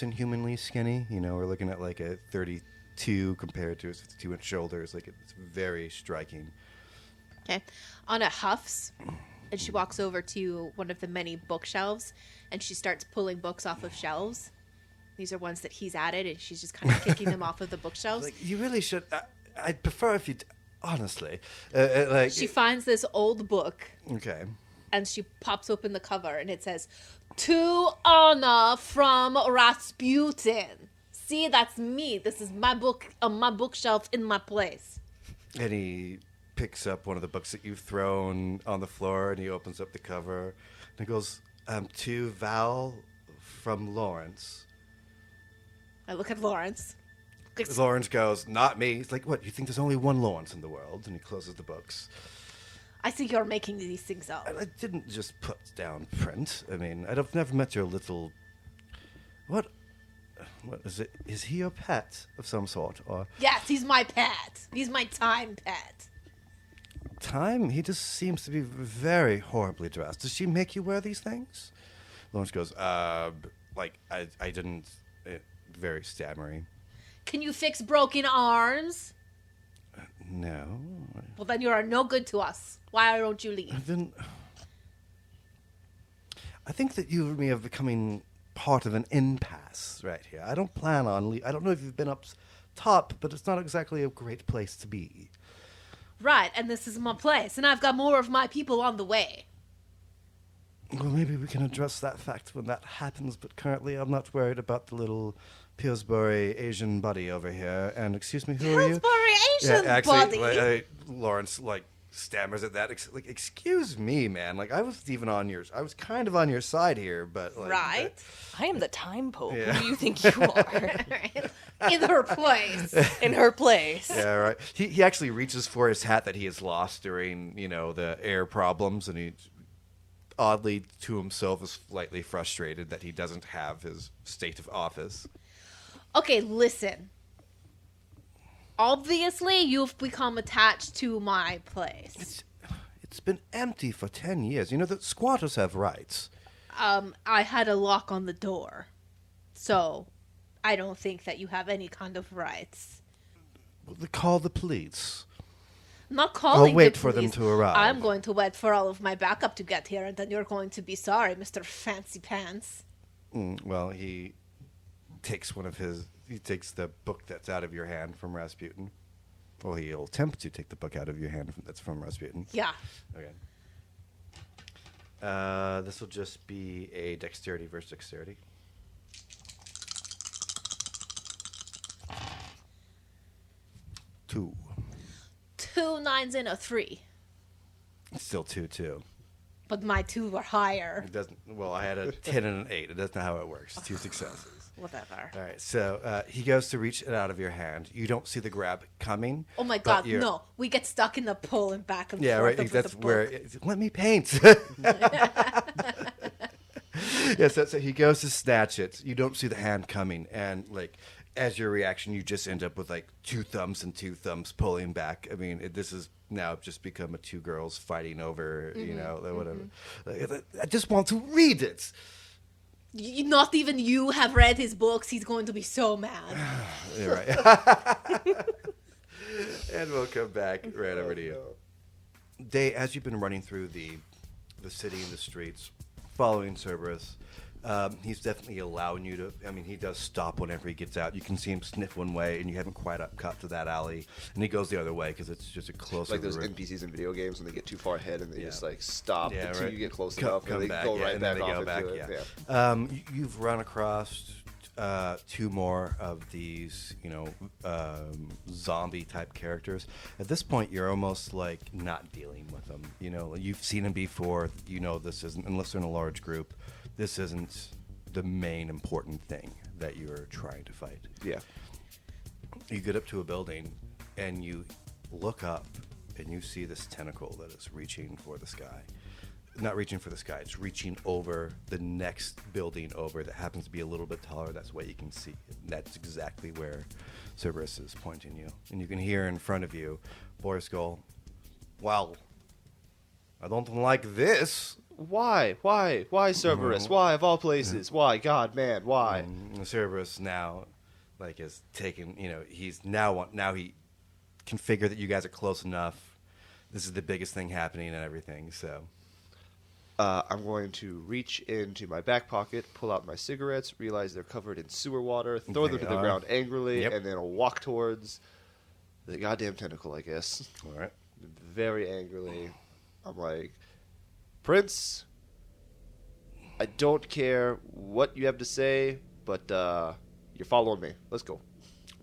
inhumanly skinny. We're looking at like a 32 compared to his 52-inch shoulders. Like it's very striking. Okay. Ana huffs, and she walks over to one of the many bookshelves, and she starts pulling books off of shelves. These are ones that he's added, and she's just kind of kicking them off of the bookshelves. Like you really should. I'd prefer if you. Honestly, she finds this old book. Okay. And she pops open the cover, and it says, "To Ana from Rasputin." See, that's me. This is my book on my bookshelf in my place. And he picks up one of the books that you've thrown on the floor, and he opens up the cover, and he goes, "To Val from Lawrence." I look at Lawrence. Lawrence goes, "Not me." He's like, "What? You think there's only one Lawrence in the world?" And he closes the books. I think you're making these things up. I didn't just put down print. I mean, I've never met your little. What is it? Is he your pet of some sort, or? Yes, he's my pet. He's my time pet. Time? He just seems to be very horribly dressed. Does she make you wear these things? Lawrence goes, I didn't. Very stammering. Can you fix broken arms? No. Well, then you are no good to us. Why don't you leave? I think that you and me are becoming part of an impasse right here. I don't plan on I don't know if you've been up top, but it's not exactly a great place to be. Right, and this is my place, and I've got more of my people on the way. Well, maybe we can address that fact when that happens, but currently I'm not worried about the little Pillsbury Asian buddy over here. And excuse me, who are you? Pillsbury Asian buddy? Lawrence, stammers at that. Excuse me, man. I was kind of on your side here, but right? I am the time pope. Yeah. Who do you think you are? In her place. In her place. Yeah, right. He actually reaches for his hat that he has lost during, the air problems, and he oddly to himself is slightly frustrated that he doesn't have his state of office. Okay, listen. Obviously, you've become attached to my place. It's been empty for 10 years. The squatters have rights. I had a lock on the door. So, I don't think that you have any kind of rights. Call the police. I'm not calling I'll wait the for them police. to arrive. I'm going to wait for all of my backup to get here, and then you're going to be sorry, Mr. Fancy Pants. Well, he takes the book that's out of your hand from Rasputin. Well, he'll attempt to take the book out of your hand that's from Rasputin. Yeah. Okay. This will just be a dexterity versus dexterity. 2. 2 9s and a 3. It's still 2. But my 2 were higher. It doesn't. Well, I had a 10 and an 8. It doesn't know how it works. 2 successes. Whatever. All right. So he goes to reach it out of your hand. You don't see the grab coming. Oh my God! No, we get stuck in the pull and back and Yeah, forth. right. Of That's the book. where. Let me paint. Yes. So he goes to snatch it. You don't see the hand coming, and as your reaction, you just end up with 2 thumbs and 2 thumbs pulling back. I mean, this is now just become a 2 girls fighting over, whatever. I just want to read it. Not even you have read his books. He's going to be so mad. You're right. And we'll come back right over to you. Day, as you've been running through the city and the streets, following Cerberus, He's definitely allowing you to. I mean, he does stop whenever he gets out. You can see him sniff one way, and you haven't quite cut to that alley, and he goes the other way because it's just a closer. Like those NPCs in video games when they get too far ahead and they just like stop until right. you get close enough, and they back, go right and back then they off go into back, it. yeah. You've run across 2 more of these, zombie type characters. At this point, you're almost like not dealing with them. You know, you've seen them before. You know, this isn't, unless they're in a large group, this isn't the main important thing that you're trying to fight. Yeah. You get up to a building and you look up and you see this tentacle that is reaching for the sky. Not reaching for the sky, it's reaching over the next building over that happens to be a little bit taller. That's what you can see. And that's exactly where Cerberus is pointing you. And you can hear in front of you Boris go, "Well, I don't like this." Why, Cerberus? Why, of all places? Why, God, man, why? Cerberus now, like, is taking, he's now he can figure that you guys are close enough. This is the biggest thing happening and everything, so. I'm going to reach into my back pocket, pull out my cigarettes, realize they're covered in sewer water, throw them to the ground angrily, and then I'll walk towards the goddamn tentacle, I guess. All right. Very angrily. I'm like, Prince, I don't care what you have to say, but you're following me. Let's go.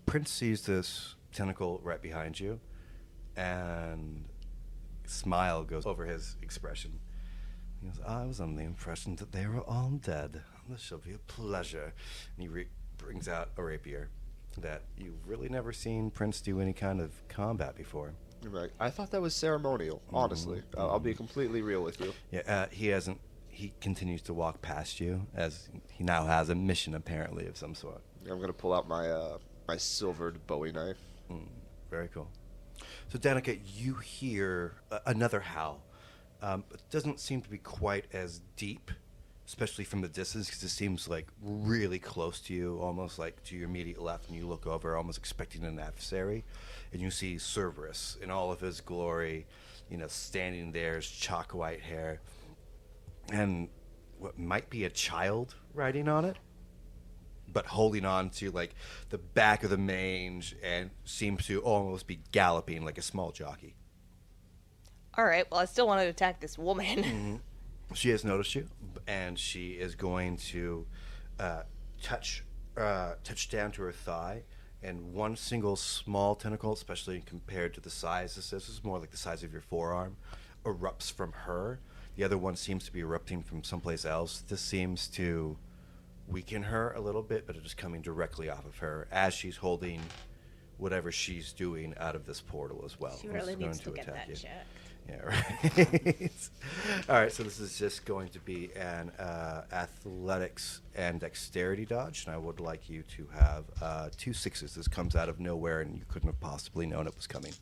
Prince sees this tentacle right behind you, and a smile goes over his expression. He goes, "I was under the impression that they were all dead. This shall be a pleasure." And he brings out a rapier that you've really never seen Prince do any kind of combat before. I'm like, I thought that was ceremonial, honestly. I'll be completely real with you. Yeah, he hasn't. He continues to walk past you as he now has a mission, apparently, of some sort. I'm going to pull out my my silvered Bowie knife. Very cool. So, Danika, you hear another howl. It doesn't seem to be quite as deep, especially from the distance, because it seems like really close to you, almost like to your immediate left, and you look over, almost expecting an adversary, and you see Cerberus in all of his glory, standing there, his chalk white hair, and what might be a child riding on it, but holding on to like the back of the mange, and seems to almost be galloping like a small jockey. All right, well, I still want to attack this woman. She has noticed you, and she is going to touch down to her thigh, and one single small tentacle, especially compared to the size this is more like the size of your forearm, erupts from her. The other one seems to be erupting from someplace else. This seems to weaken her a little bit, but it is coming directly off of her as she's holding whatever she's doing out of this portal as well. She really It's going needs to get that you. checked. Yeah, right. All right, so this is just going to be an athletics and dexterity dodge, and I would like you to have 2 6s. This comes out of nowhere, and you couldn't have possibly known it was coming.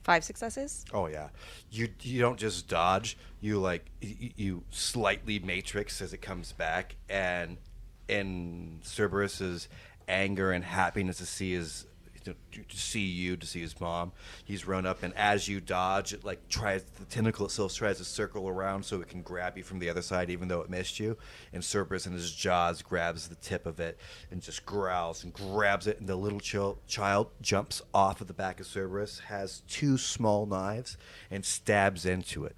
Five successes? Oh yeah, you don't just dodge. You slightly matrix as it comes back, and in Cerberus's anger and happiness to see his mom, he's run up, and as you dodge, it the tentacle itself tries to circle around so it can grab you from the other side, even though it missed you. And Cerberus in his jaws grabs the tip of it and just growls and grabs it, and the little child jumps off of the back of Cerberus, has 2 small knives, and stabs into it.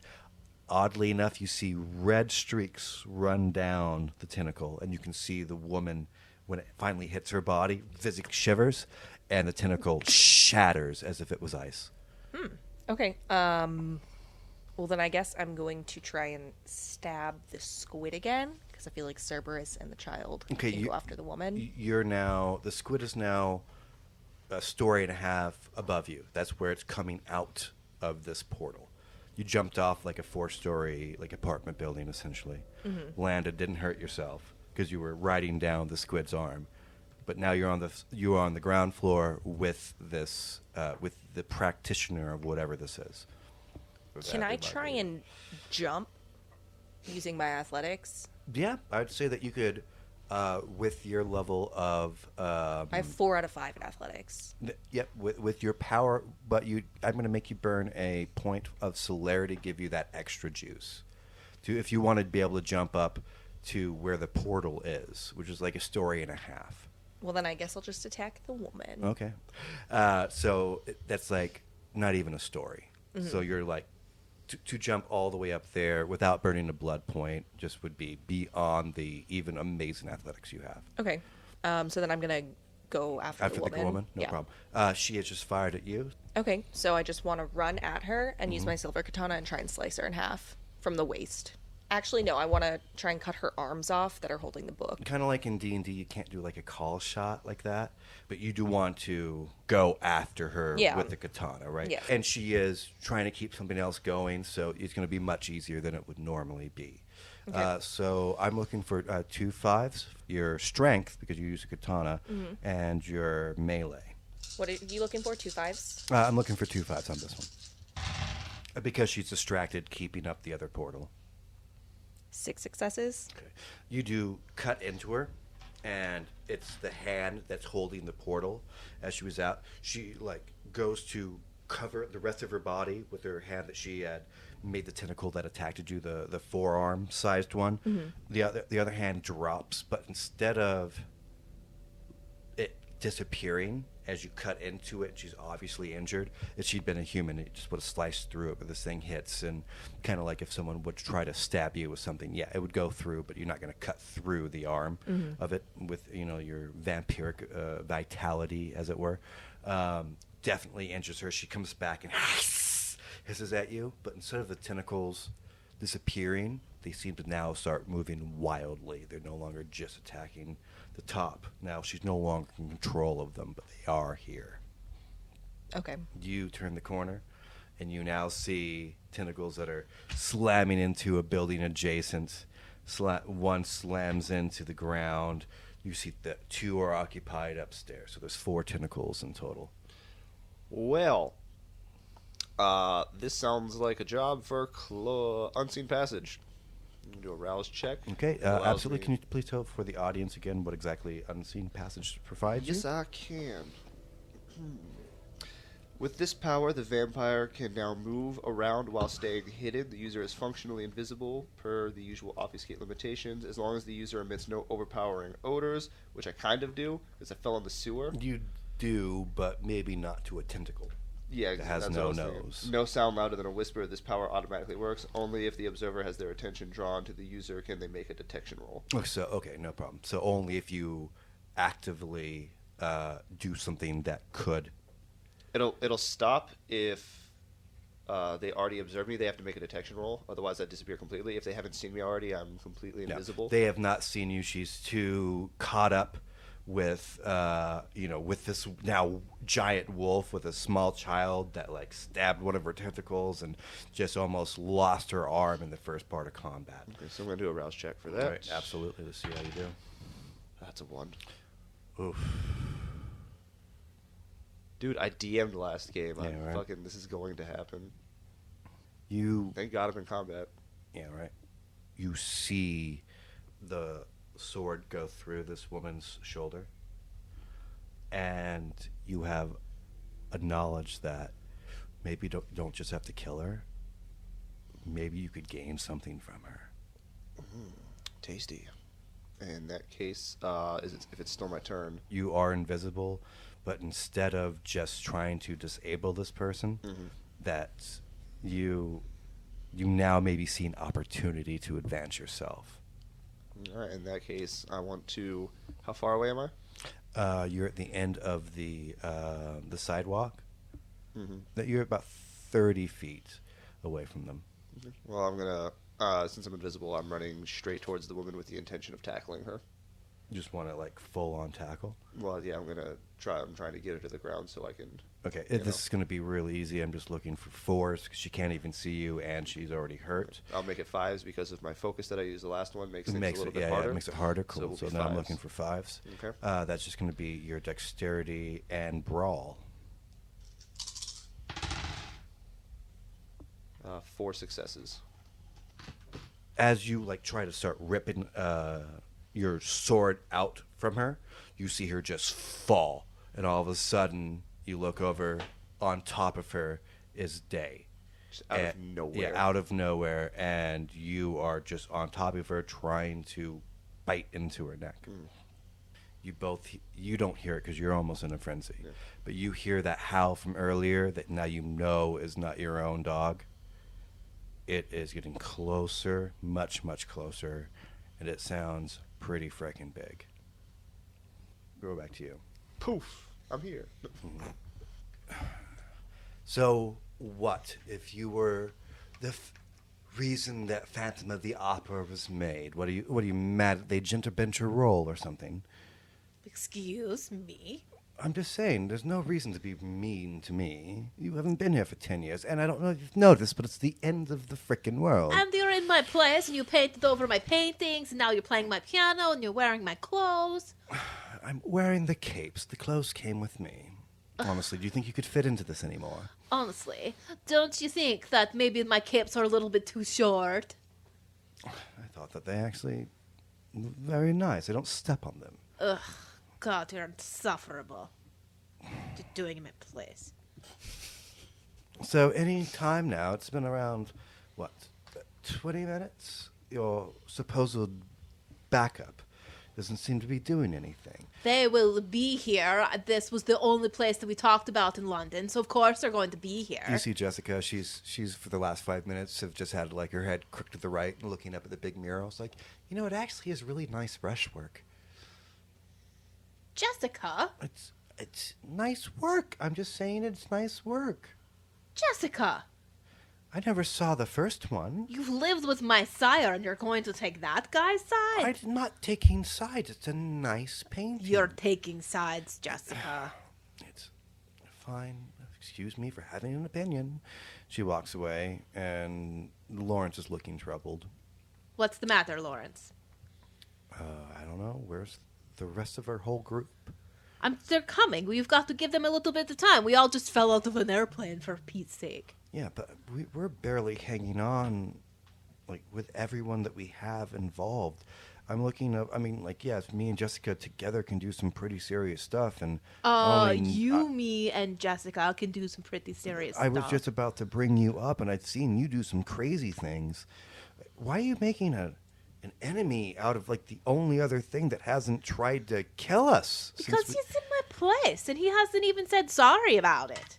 Oddly enough, you see red streaks run down the tentacle, and you can see the woman, when it finally hits her body, physically shivers, and the tentacle shatters as if it was ice. Okay. Well, then I guess I'm going to try and stab the squid again, because I feel like Cerberus and the child can go after the woman. The squid is now a story and a half above you. That's where it's coming out of this portal. You jumped off like a 4-story apartment building, essentially. Landed, didn't hurt yourself, because you were riding down the squid's arm, but now you're on the ground floor with this with the practitioner of whatever this is. Can I try and jump using my athletics? Yeah, I'd say that you could With your level of I have 4 out of 5 in athletics. Yep, with your power, but I'm going to make you burn a point of celerity, give you that extra juice, to if you want to be able to jump up to where the portal is, which is like a story and a half. Well, then I guess I'll just attack the woman. Okay, so that's like not even a story. Mm-hmm. So you're like to jump all the way up there without burning a blood point just would be beyond the even amazing athletics you have. Okay. So then I'm going to go after the woman. The woman, no Yeah. problem. She has just fired at you. Okay, so I just want to run at her and use my silver katana and try and slice her in half from the waist. Actually, no, I want to try and cut her arms off that are holding the book. Kind of like in D&D, you can't do like a call shot like that, but you do want to go after her with the katana, right? Yeah. And she is trying to keep something else going, so it's going to be much easier than it would normally be. Okay. So I'm looking for 2 5s, your strength, because you use a katana, and your melee. What are you looking for? 2 5s? I'm looking for 2 5s on this one. Because she's distracted keeping up the other portal. 6 successes. Okay. You do cut into her, and it's the hand that's holding the portal as she was out. She like goes to cover the rest of her body with her hand that she had made the tentacle that attacked you, the forearm sized one. The other hand drops, but instead of it disappearing as you cut into it, she's obviously injured. If she'd been a human, it just would have sliced through it, but this thing hits, and kind of like if someone would try to stab you with something, yeah, it would go through, but you're not going to cut through the arm of it with, your vampiric vitality, as it were. Definitely injures her. She comes back and hisses at you, but instead of the tentacles disappearing, they seem to now start moving wildly. They're no longer just attacking the top. Now she's no longer in control of them, but they are here. Okay. You turn the corner, and you now see tentacles that are slamming into a building adjacent. One slams into the ground. You see that 2 are occupied upstairs, so there's 4 tentacles in total. Well, this sounds like a job for Unseen Passage. You can do a rouse check. Okay, Allows absolutely. me- Can you please tell for the audience again what exactly Unseen Passage provides Yes, you? I can. With this power, the vampire can now move around while staying hidden. The user is functionally invisible per the usual obfuscate limitations, as long as the user emits no overpowering odors, which I kind of do, because I fell in the sewer. You do, but maybe not to a tentacle. Yeah, It has that's no what I was thinking. nose. No sound louder than a whisper. This power automatically works. Only if the observer has their attention drawn to the user can they make a detection roll. Okay, no problem. So only if you actively do something that could. It'll stop if they already observed me. They have to make a detection roll. Otherwise, I disappear completely. If they haven't seen me already, I'm completely No, invisible. they have not seen you. She's too caught up with with this now giant wolf with a small child that like stabbed one of her tentacles and just almost lost her arm in the first part of combat. Okay, so I'm gonna do a rouse check for that. All right, absolutely. Let's see how you do. That's a 1. Oof. Dude, I DM'd last game. Yeah, I'm right. fucking. This is going to happen. You Thank God I'm in combat. Yeah, right. You see the sword go through this woman's shoulder, and you have a knowledge that maybe don't just have to kill her. Maybe you could gain something from her. Tasty. In that case, if it's still my turn, You are invisible, but instead of just trying to disable this person, that you now maybe see an opportunity to advance yourself. all right. In that case, I want to. How far away am I? You're at the end of the sidewalk. Mm-hmm. That you're about 30 feet away from them. Well, I'm gonna. Since I'm invisible, I'm running straight towards the woman with the intention of tackling her. You just want to like full on tackle. Well, yeah, I'm gonna try. I'm trying to get her to the ground so I can. Okay, You this know. is going to be really easy. I'm just looking for 4s because she can't even see you and she's already hurt. I'll make it 5s because of my focus that I used the last one makes It things makes a little it, bit harder. it makes it harder. So Cool. we'll So, be now I'm 5s. looking for 5s. Okay. That's just going to be your dexterity and brawl. 4 successes. As you like try to start ripping your sword out from her, you see her just fall. And all of a sudden, you look over, on top of her is Day. Just out of nowhere. Yeah, out of nowhere. And you are just on top of her trying to bite into her neck. You don't hear it because you're almost in a frenzy. Yeah. But you hear that howl from earlier that now you know is not your own dog. It is getting closer, much, much closer. And it sounds pretty freaking big. Go back to you. Poof. I'm here. So, what if you were the reason that Phantom of the Opera was made? What are you mad that they gender bent your role or something? Excuse me? I'm just saying, there's no reason to be mean to me. You haven't been here for 10 years, and I don't know if you've noticed, but it's the end of the frickin' world. And you're in my place, and you painted over my paintings, and now you're playing my piano, and you're wearing my clothes. I'm wearing the capes. The clothes came with me. Honestly, do you think you could fit into this anymore? Honestly, don't you think that maybe my capes are a little bit too short? I thought that they actually were very nice. I don't step on them. Ugh, God, you're insufferable. You're doing in my place. So any time now, it's been around, 20 minutes? Your supposed backup doesn't seem to be doing anything. They will be here. This was the only place that we talked about in London, so of course they're going to be here. You see Jessica, she's for the last 5 minutes have just had like her head crooked to the right and looking up at the big mural. It's like, it actually is really nice brushwork. Jessica? It's nice work. I'm just saying it's nice work. Jessica! I never saw the first one. You've lived with my sire, and you're going to take that guy's side? I'm not taking sides. It's a nice painting. You're taking sides, Jessica. It's fine. Excuse me for having an opinion. She walks away, and Lawrence is looking troubled. What's the matter, Lawrence? I don't know. Where's the rest of our whole group? They're coming. We've got to give them a little bit of time. We all just fell out of an airplane, for Pete's sake. Yeah, but we're barely hanging on, with everyone that we have involved. I'm looking up, yes, me and Jessica together can do some pretty serious stuff. And me, and Jessica can do some pretty serious stuff. I was just about to bring you up, and I'd seen you do some crazy things. Why are you making an enemy out of, the only other thing that hasn't tried to kill us? Because he's in my place, and he hasn't even said sorry about it.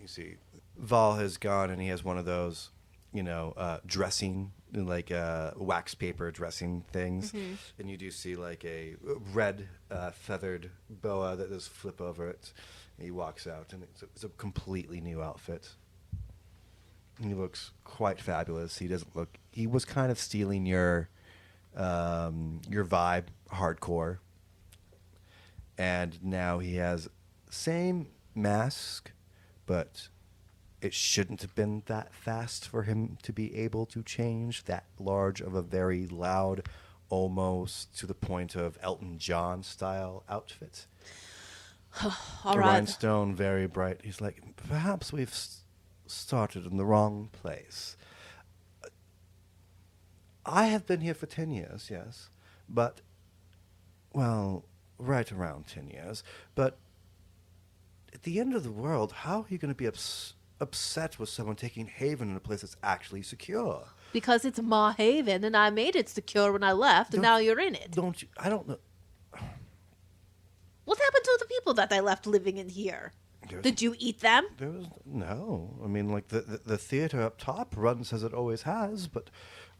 You see, Val has gone, and he has one of those, dressing, wax paper dressing things. Mm-hmm. And you do see, a red feathered boa that does flip over it. And he walks out, and it's a completely new outfit. And he looks quite fabulous. He was kind of stealing your vibe, hardcore. And now he has same mask, but it shouldn't have been that fast for him to be able to change that large of a very loud, almost to the point of Elton John style outfit. All the right. rhinestone, very bright. He's like, perhaps we've started in the wrong place. I have been here for 10 years, yes, but, right around 10 years, but at the end of the world, how are you going to be upset with someone taking haven in a place that's actually secure? Because it's my haven, and I made it secure when I left, and now you're in it. I don't know. What happened to the people that I left living in here? Did you eat them? No. The theater up top runs as it always has, but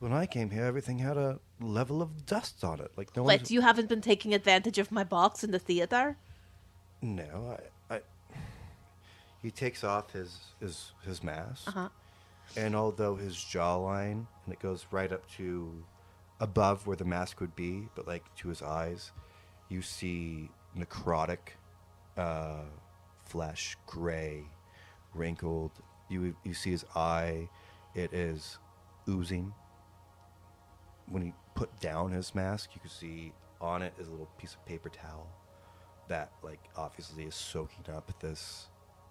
when I came here, everything had a level of dust on it. But you haven't been taking advantage of my box in the theater? No, He takes off his mask, and although his jawline, and it goes right up to above where the mask would be, but to his eyes, you see necrotic flesh, gray, wrinkled. You see his eye; it is oozing. When he put down his mask, you can see on it is a little piece of paper towel that, obviously is soaking up this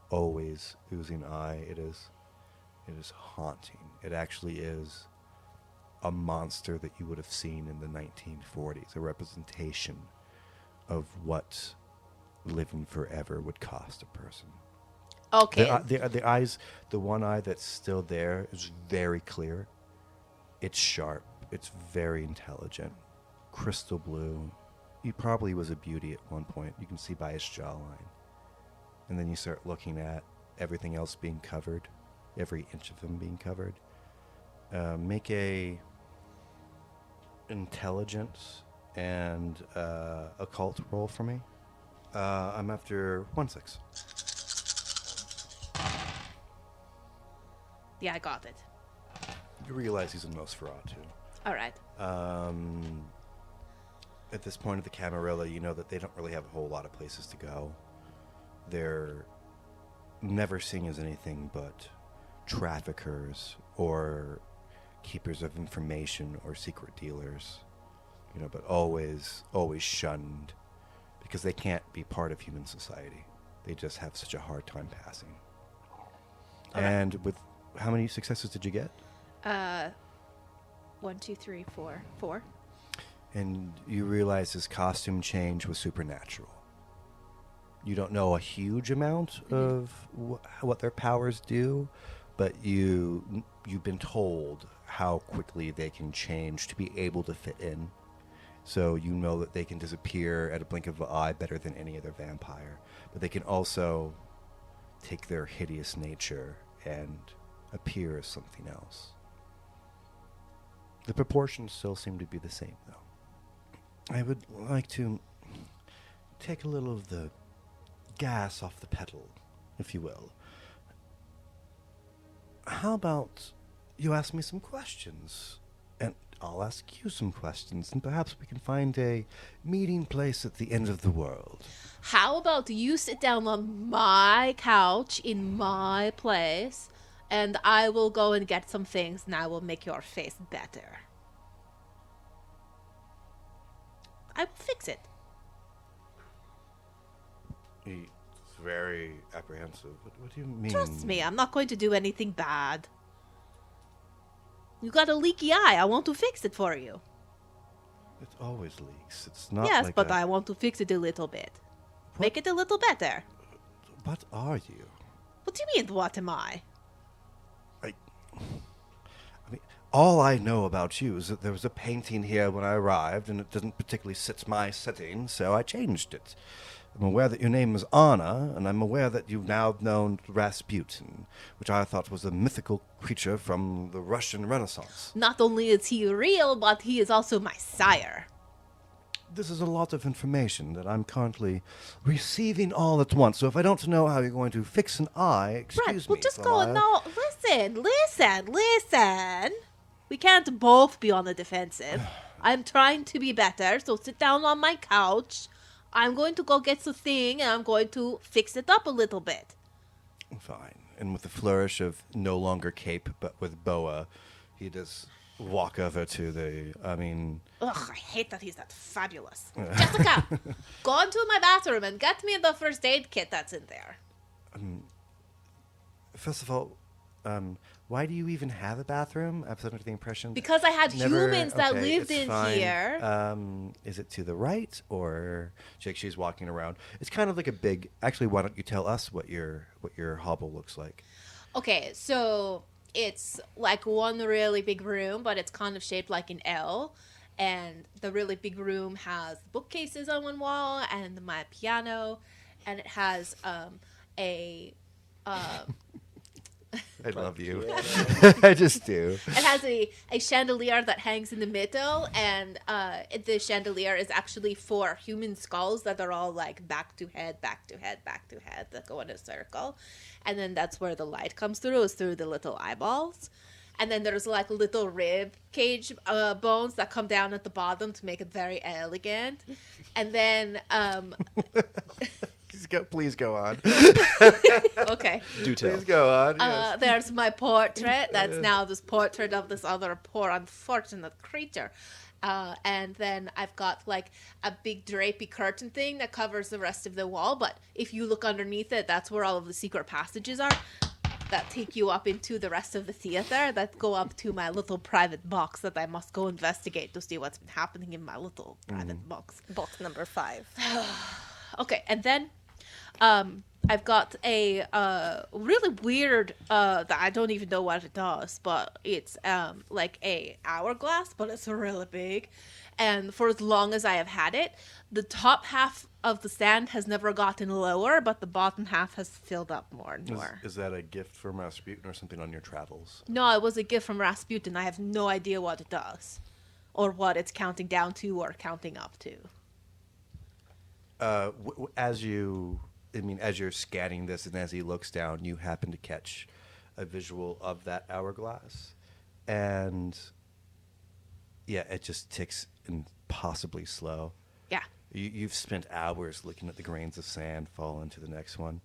always oozing eye. It is haunting. It actually is a monster that you would have seen in the 1940s, a representation of what living forever would cost a person. Okay. The eyes, the one eye that's still there is very clear. It's sharp. It's very intelligent. Crystal blue. He probably was a beauty at one point. You can see by his jawline. And then you start looking at everything else being covered, every inch of him being covered. Make a intelligence and occult roll for me. I'm after 1-6. Yeah, I got it. You realize he's a Nosferatu. All right. At this point of the Camarilla, you know that they don't really have a whole lot of places to go. They're never seen as anything but traffickers or keepers of information or secret dealers, but always shunned because they can't be part of human society. They just have such a hard time passing. Okay. And with how many successes did you get? 1, 2, 3, 4. 4. And you realize his costume change was supernatural. You don't know a huge amount of what their powers do, but you've been told how quickly they can change to be able to fit in. So you know that they can disappear at a blink of an eye better than any other vampire. But they can also take their hideous nature and appear as something else. The proportions still seem to be the same, though. I would like to take a little of the gas off the pedal, if you will. How about you ask me some questions, and I'll ask you some questions, and perhaps we can find a meeting place at the end of the world. How about you sit down on my couch in my place, and I will go and get some things, and I will make your face better. I will fix it. He's very apprehensive. What do you mean? Trust me, I'm not going to do anything bad. You got a leaky eye. I want to fix it for you. It always leaks. It's not Yes, like but a- I want to fix it a little bit. Make it a little better. What are you? What do you mean, what am I? I mean, all I know about you is that there was a painting here when I arrived, and it didn't particularly fit my setting, so I changed it. I'm aware that your name is Ana, and I'm aware that you've now known Rasputin, which I thought was a mythical creature from the Russian Renaissance. Not only is he real, but he is also my sire. This is a lot of information that I'm currently receiving all at once, so if I don't know how you're going to fix an eye, excuse Right, me. well, just for go. a- No, listen. We can't both be on the defensive. I'm trying to be better, so sit down on my couch. I'm going to go get the thing, and I'm going to fix it up a little bit. Fine. And with a flourish of no longer cape, but with boa, he does walk over to the, Ugh, I hate that he's that fabulous. Jessica, go into my bathroom and get me the first aid kit that's in there. First of all, why do you even have a bathroom? I was under the impression... Because I had Never- humans that okay, lived it's in fine. here. Is it to the right, or... She's walking around. It's kind of like a big... Actually, why don't you tell us what your hovel looks like? Okay, so it's like one really big room, but it's kind of shaped like an L. And the really big room has bookcases on one wall and my piano. And it has I love you. I just do. It has a chandelier that hangs in the middle, and the chandelier is actually 4 human skulls that are all like back to head, back to head, back to head, that go in a circle. And then that's where the light comes through, is through the little eyeballs. And then there's like little rib cage bones that come down at the bottom to make it very elegant. And then, Please go on. okay. Do tell. Please go on. Yes. There's my portrait. That's now this portrait of this other poor unfortunate creature. And then I've got like a big drapey curtain thing that covers the rest of the wall. But if you look underneath it, that's where all of the secret passages are. that take you up into the rest of the theater that go up to my little private box that I must go investigate to see what's been happening in my little private box. Box number 5. Okay, and then I've got a really weird that I don't even know what it does, but it's like a hourglass, but it's really big. And for as long as I have had it, the top half of the sand has never gotten lower, but the bottom half has filled up more and more. Is that a gift from Rasputin or something on your travels? No, it was a gift from Rasputin. I have no idea what it does, or what it's counting down to or counting up to. As you're scanning this and as he looks down, you happen to catch a visual of that hourglass. And yeah, it just ticks impossibly slow. Yeah. You've spent hours looking at the grains of sand fall into the next one.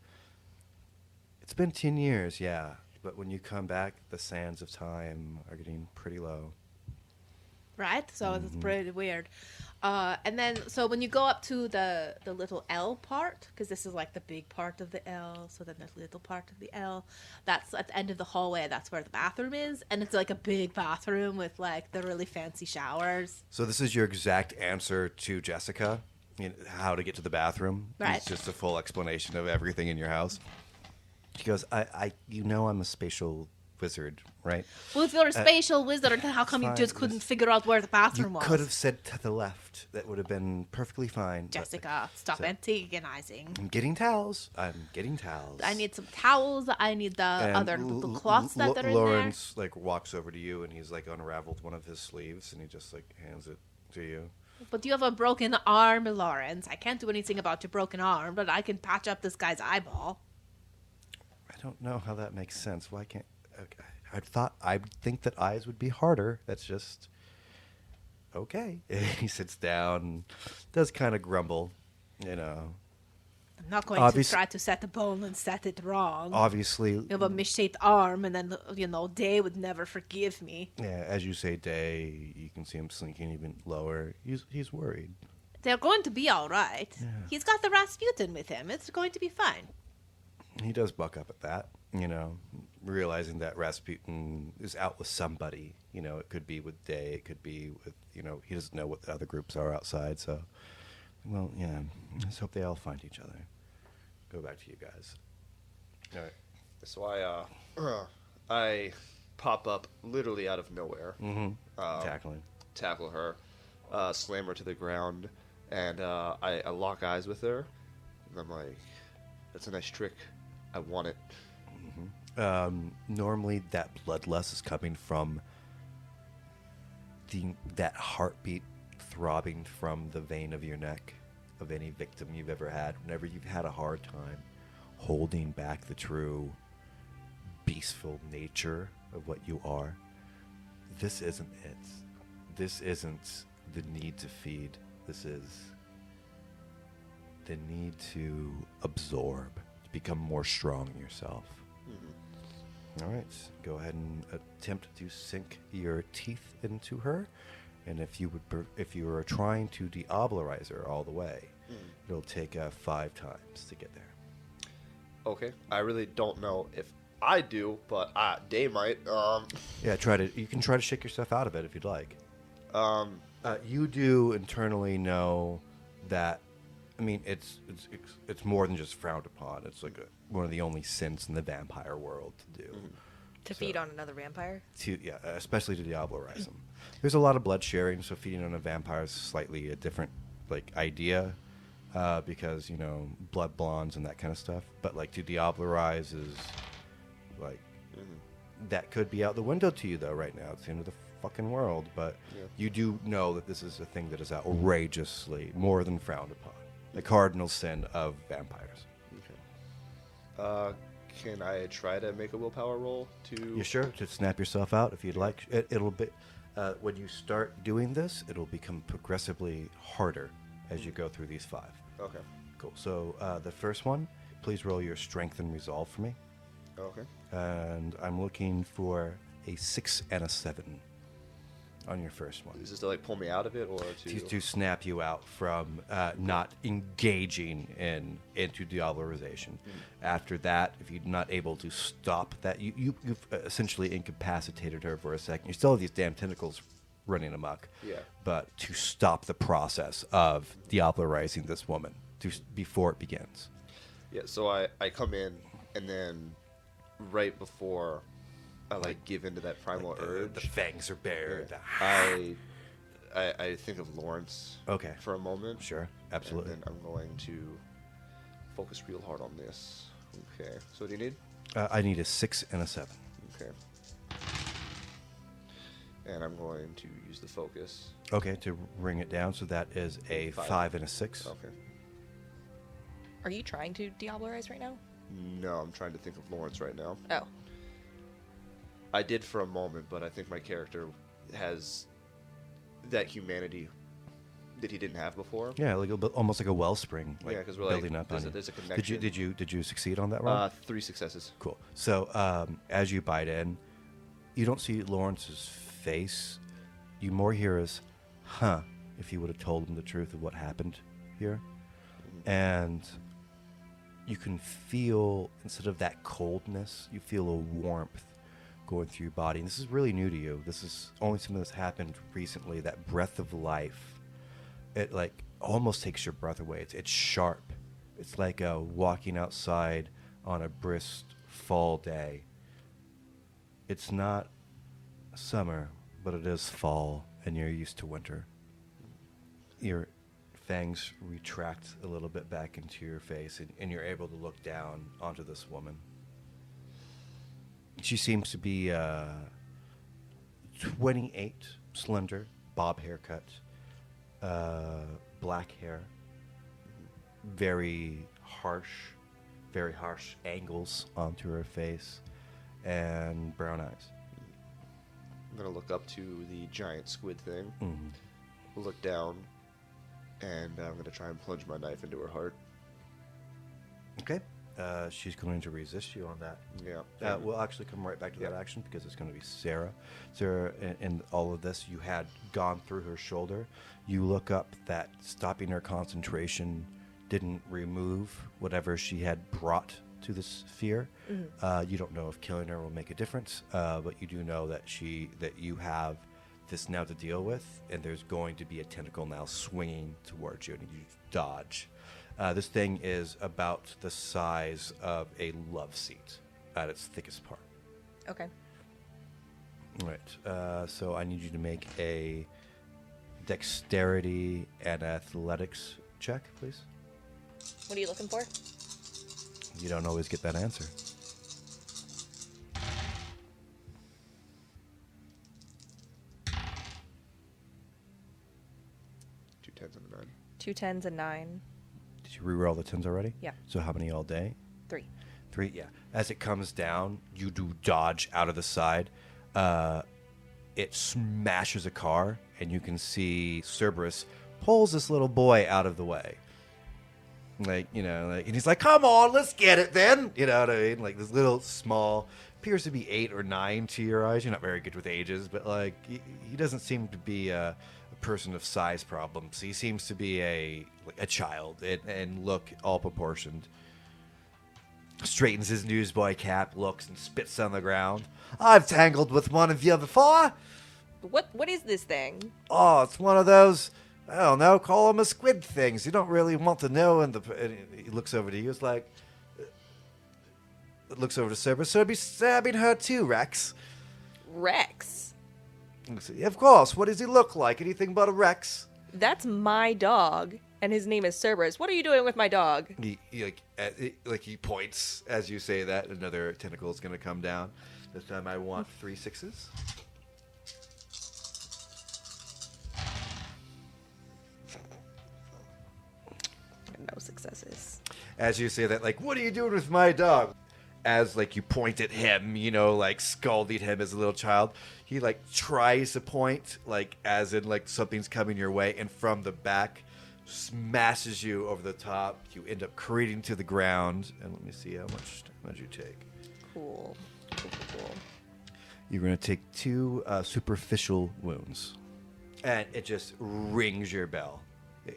It's been 10 years, yeah. But when you come back, the sands of time are getting pretty low. Right? So it's pretty weird. And then, so when you go up to the little L part, because this is like the big part of the L, so then there's the little part of the L, that's at the end of the hallway, that's where the bathroom is. And it's like a big bathroom with like the really fancy showers. So this is your exact answer to Jessica, how to get to the bathroom. Right. It's just a full explanation of everything in your house. She goes, I'm a spatial wizard, right? Well, if you're a spatial wizard, how come you fine. just couldn't figure out where the bathroom You was? could have said to the left. That would have been perfectly fine. but- Jessica, stop So- antagonizing. I'm getting towels. I need some towels. I need the And other little cloths that are in Lawrence like walks over to you and he's like unraveled one of his sleeves and he just like hands it to you. there. But you have a broken arm, Lawrence. I can't do anything about your broken arm, but I can patch up this guy's eyeball. I don't know how that makes sense. Why can't? Okay. I'd think that eyes would be harder. That's just okay. He sits down, and does kind of grumble, I'm not going Obvious- to try to set a bone and set it wrong. Obviously, You have a misshaped arm, and then, Day would never forgive me. yeah. As you say, Day, you can see him slinking even lower. He's worried. They're going to be all right. Yeah. He's got the Rasputin with him. It's going to be fine. He does buck up at that, realizing that Rasputin is out with somebody. It could be with Day, it could be with, he doesn't know what the other groups are outside. So, well, yeah, let's hope they all find each other. Go back to you guys. All right. So I pop up literally out of nowhere, Tackling. tackle her, slam her to the ground, and I lock eyes with her. And I'm like, that's a nice trick. I want it. Normally that bloodlust is coming from that heartbeat throbbing from the vein of your neck of any victim you've ever had. Whenever you've had a hard time holding back the true beastful nature of what you are, this isn't it. This isn't the need to feed. This is the need to absorb, to become more strong in yourself. All right, go ahead and attempt to sink your teeth into her, and if you were trying to deoblerize her all the way, it'll take 5 times to get there. Okay. I really don't know if I do, but Day might. Yeah, you can try to shake yourself out of it if you'd like. You do internally know that. I mean, it's more than just frowned upon. It's like one of the only sins in the vampire world to do. To feed on another vampire? Especially to deoblerize them. There's a lot of blood sharing, so feeding on a vampire is slightly a different idea because blood blondes and that kind of stuff. But to deoblerize is that could be out the window to you though right now. It's the end of the fucking world, but you do know that this is a thing that is outrageously more than frowned upon. The cardinal sin of vampires. Okay. Can I try to make a willpower roll to? You sure to snap yourself out if you'd like. It'll be when you start doing this, it'll become progressively harder as you go through these 5. Okay. Cool. So the first one, please roll your strength and resolve for me. Okay. And I'm looking for a 6 and a 7. on your first one. Is this to like pull me out of it or To snap you out from not engaging into diablerization. After that, if you're not able to stop that, you've essentially incapacitated her for a second. You still have these damn tentacles running amok. Yeah. But to stop the process of diablerizing this woman before it begins. Yeah, so I come in, and then right before I like give into that primal urge, The fangs are bared. I think of Lawrence. Okay. For a moment. Sure, absolutely. And then I'm going to focus real hard on this. Okay. So what do you need? I need a 6 and a 7. Okay. And I'm going to use the focus. Okay, to bring it down, so that is a 5 and a 6. Okay. Are you trying to diablerize right now? No, I'm trying to think of Lawrence right now. Oh. I did for a moment, but I think my character has that humanity that he didn't have before. Yeah, like almost like a wellspring. Like Yeah, 'cause we're like, building up there's on a- there's a you. connection. Did you succeed on that roll? 3 successes. Cool. So as you bite in, you don't see Lawrence's face. You more hear is, "Huh?" If you would have told him the truth of what happened here, and you can feel, instead of that coldness, you feel a warmth going through your body. And this is really new to you. This is only something that's happened recently. That breath of life, it like almost takes your breath away. It's sharp. It's like walking outside on a brisk fall day. It's not summer, but it is fall, and you're used to winter. Your fangs retract a little bit back into your face, and you're able to look down onto this woman. She seems to be 28, slender, bob haircut, black hair, very harsh angles onto her face, and brown eyes. I'm going to look up to the giant squid thing, Mm-hmm. look down, and I'm going to try and plunge my knife into her heart. Okay. She's going to resist you on that. Yeah. We'll actually come right back to that Yeah. action because it's going to be Sarah. Sarah, in all of this, you had gone through her shoulder. You look up that stopping her concentration didn't remove whatever she had brought to this sphere. You don't know if killing her will make a difference, but you do know that you have this now to deal with, and there's going to be a tentacle now swinging towards you, and you dodge. This thing is about the size of a love seat at its thickest part. Okay. All right. So I need you to make a dexterity and athletics check, please. What are you looking for? You don't always get that answer. Two tens and a 9. 2 10s and 9. Did you re-roll the 10s already? Yeah. So how many all day? 3. 3, yeah. As it comes down, you do dodge out of the side. It smashes a car, and you can see Cerberus pulls this little boy out of the way. And he's like, "Come on, let's get it then." You know what I mean? Like this little small, appears to be 8 or 9 to your eyes. You're not very good with ages, but like he doesn't seem to be a person of size problems. He seems to be a child and look all proportioned. Straightens his newsboy cap, looks, and spits on the ground. "I've tangled with one of you before." What is this thing? "Oh, it's one of those, I don't know, call them a squid things. You don't really want to know." And he looks over to you. It's like, looks over to Cerberus. "So I'd be stabbing her too, Rex." Rex. "Of course. What does he look like? Anything but a Rex." That's my dog, and his name is Cerberus. What are you doing with my dog? He points as you say that. Another tentacle is going to come down. This time I want 3 6s. No successes. As you say that, "What are you doing with my dog?" As you point at him, scalding him as a little child, he tries to point, as in something's coming your way, and from the back smashes you over the top. You end up careening to the ground, and let me see how much damage you take. Cool. You're going to take 2 superficial wounds. And it just rings your bell.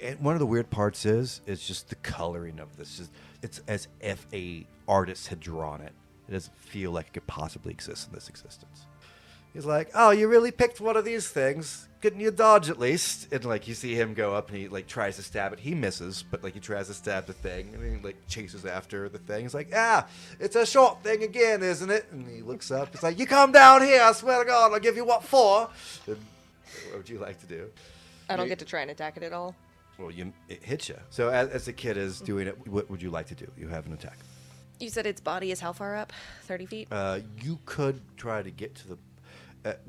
And one of the weird parts is just the coloring of this. It's as if a artist had drawn it. It doesn't feel like it could possibly exist in this existence. He's like, oh, you really picked one of these things. Couldn't you dodge at least? And, like, you see him go up and he, like, tries to stab it. He misses, but, like, he tries to stab the thing. And he, like, chases after the thing. He's like, it's a short thing again, isn't it? And he looks up. He's like, you come down here. I swear to God, I'll give you what for. And what would you like to do? I don't get to try and attack it at all. Well, it hits you. So as the kid is doing it, what would you like to do? You have an attack. You said its body is how far up? 30 feet? You could try to get to the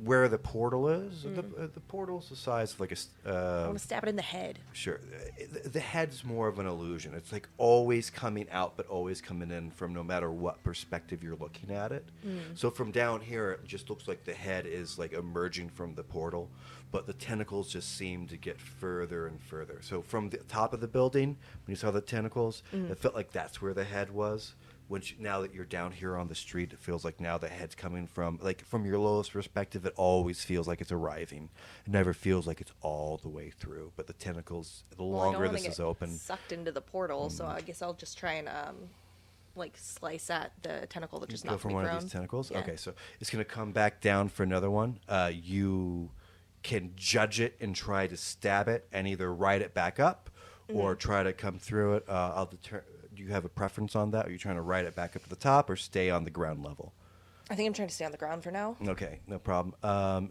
where the portal is. The portal's the size of like I want to stab it in the head. Sure. The head's more of an illusion. It's like always coming out, but always coming in from no matter what perspective you're looking at it. So from down here, it just looks like the head is like emerging from the portal, but the tentacles just seem to get further and further. So from the top of the building, when you saw the tentacles, it felt like that's where the head was. Now that you're down here on the street, it feels like now the head's coming from your lowest perspective, it always feels like it's arriving. It never feels like it's all the way through. But the tentacles, the longer this is open. Sucked into the portal, so I guess I'll just try and slice at the tentacle that just go not for be one prone. of these tentacles. Yeah. Okay, so it's going to come back down for another one. You can judge it and try to stab it and either ride it back up or try to come through it. I'll determine. Do you have a preference on that? Are you trying to ride it back up to the top or stay on the ground level? I think I'm trying to stay on the ground for now. Okay, no problem.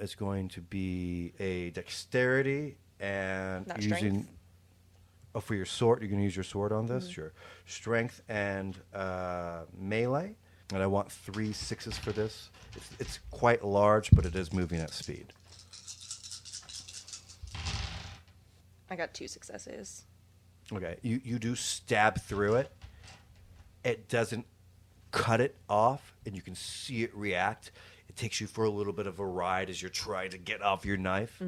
It's going to be a dexterity and Not using. strength? Oh, for your sword, you're going to use your sword on this? Sure. Strength and melee. And I want 3 6s for this. It's quite large, but it is moving at speed. I got 2 successes. Okay, you do stab through it. It doesn't cut it off, and you can see it react. It takes you for a little bit of a ride as you're trying to get off your knife.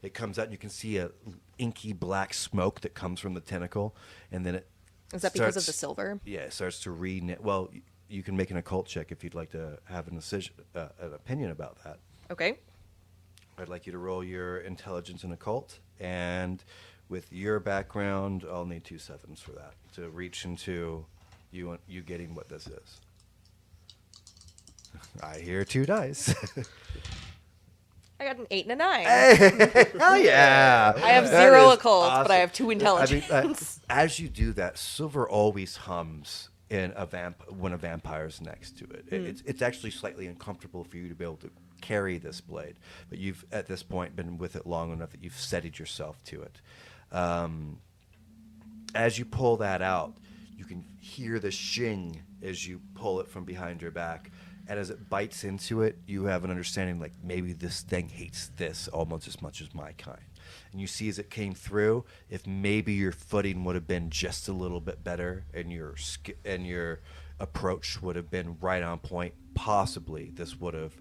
It comes out, and you can see a inky black smoke that comes from the tentacle, and then it Is that because of the silver? Yeah, it starts to re-knit. Well, you can make an occult check if you'd like to have an opinion about that. Okay. I'd like you to roll your intelligence in occult, and with your background, I'll need 2 7s for that to reach into you getting what this is. I hear 2 dice. I got an 8 and a 9. Hey, hell yeah! I have That 0 is occult, awesome. but I have 2 intelligence. I mean, as you do that, silver always hums in when a vampire's next to it. It's actually slightly uncomfortable for you to be able to carry this blade, but you've at this point been with it long enough that you've steadied yourself to it. As you pull that out, you can hear the shing as you pull it from behind your back. And as it bites into it, you have an understanding like maybe this thing hates this almost as much as my kind. And you see as it came through, if maybe your footing would have been just a little bit better and your approach would have been right on point, possibly this would have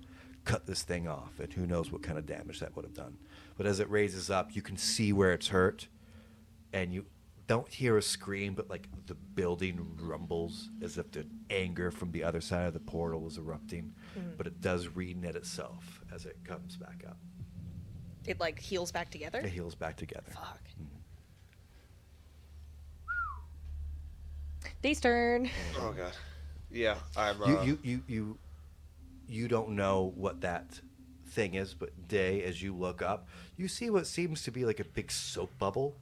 cut this thing off. And who knows what kind of damage that would have done. But as it raises up, you can see where it's hurt. And you don't hear a scream, but like the building rumbles as if the anger from the other side of the portal is erupting. But it does re-knit itself as it comes back up. It heals back together? It heals back together. Fuck. Day's turn. Oh god. Yeah, I'm. You don't know what that thing is, but Day, as you look up, you see what seems to be like a big soap bubble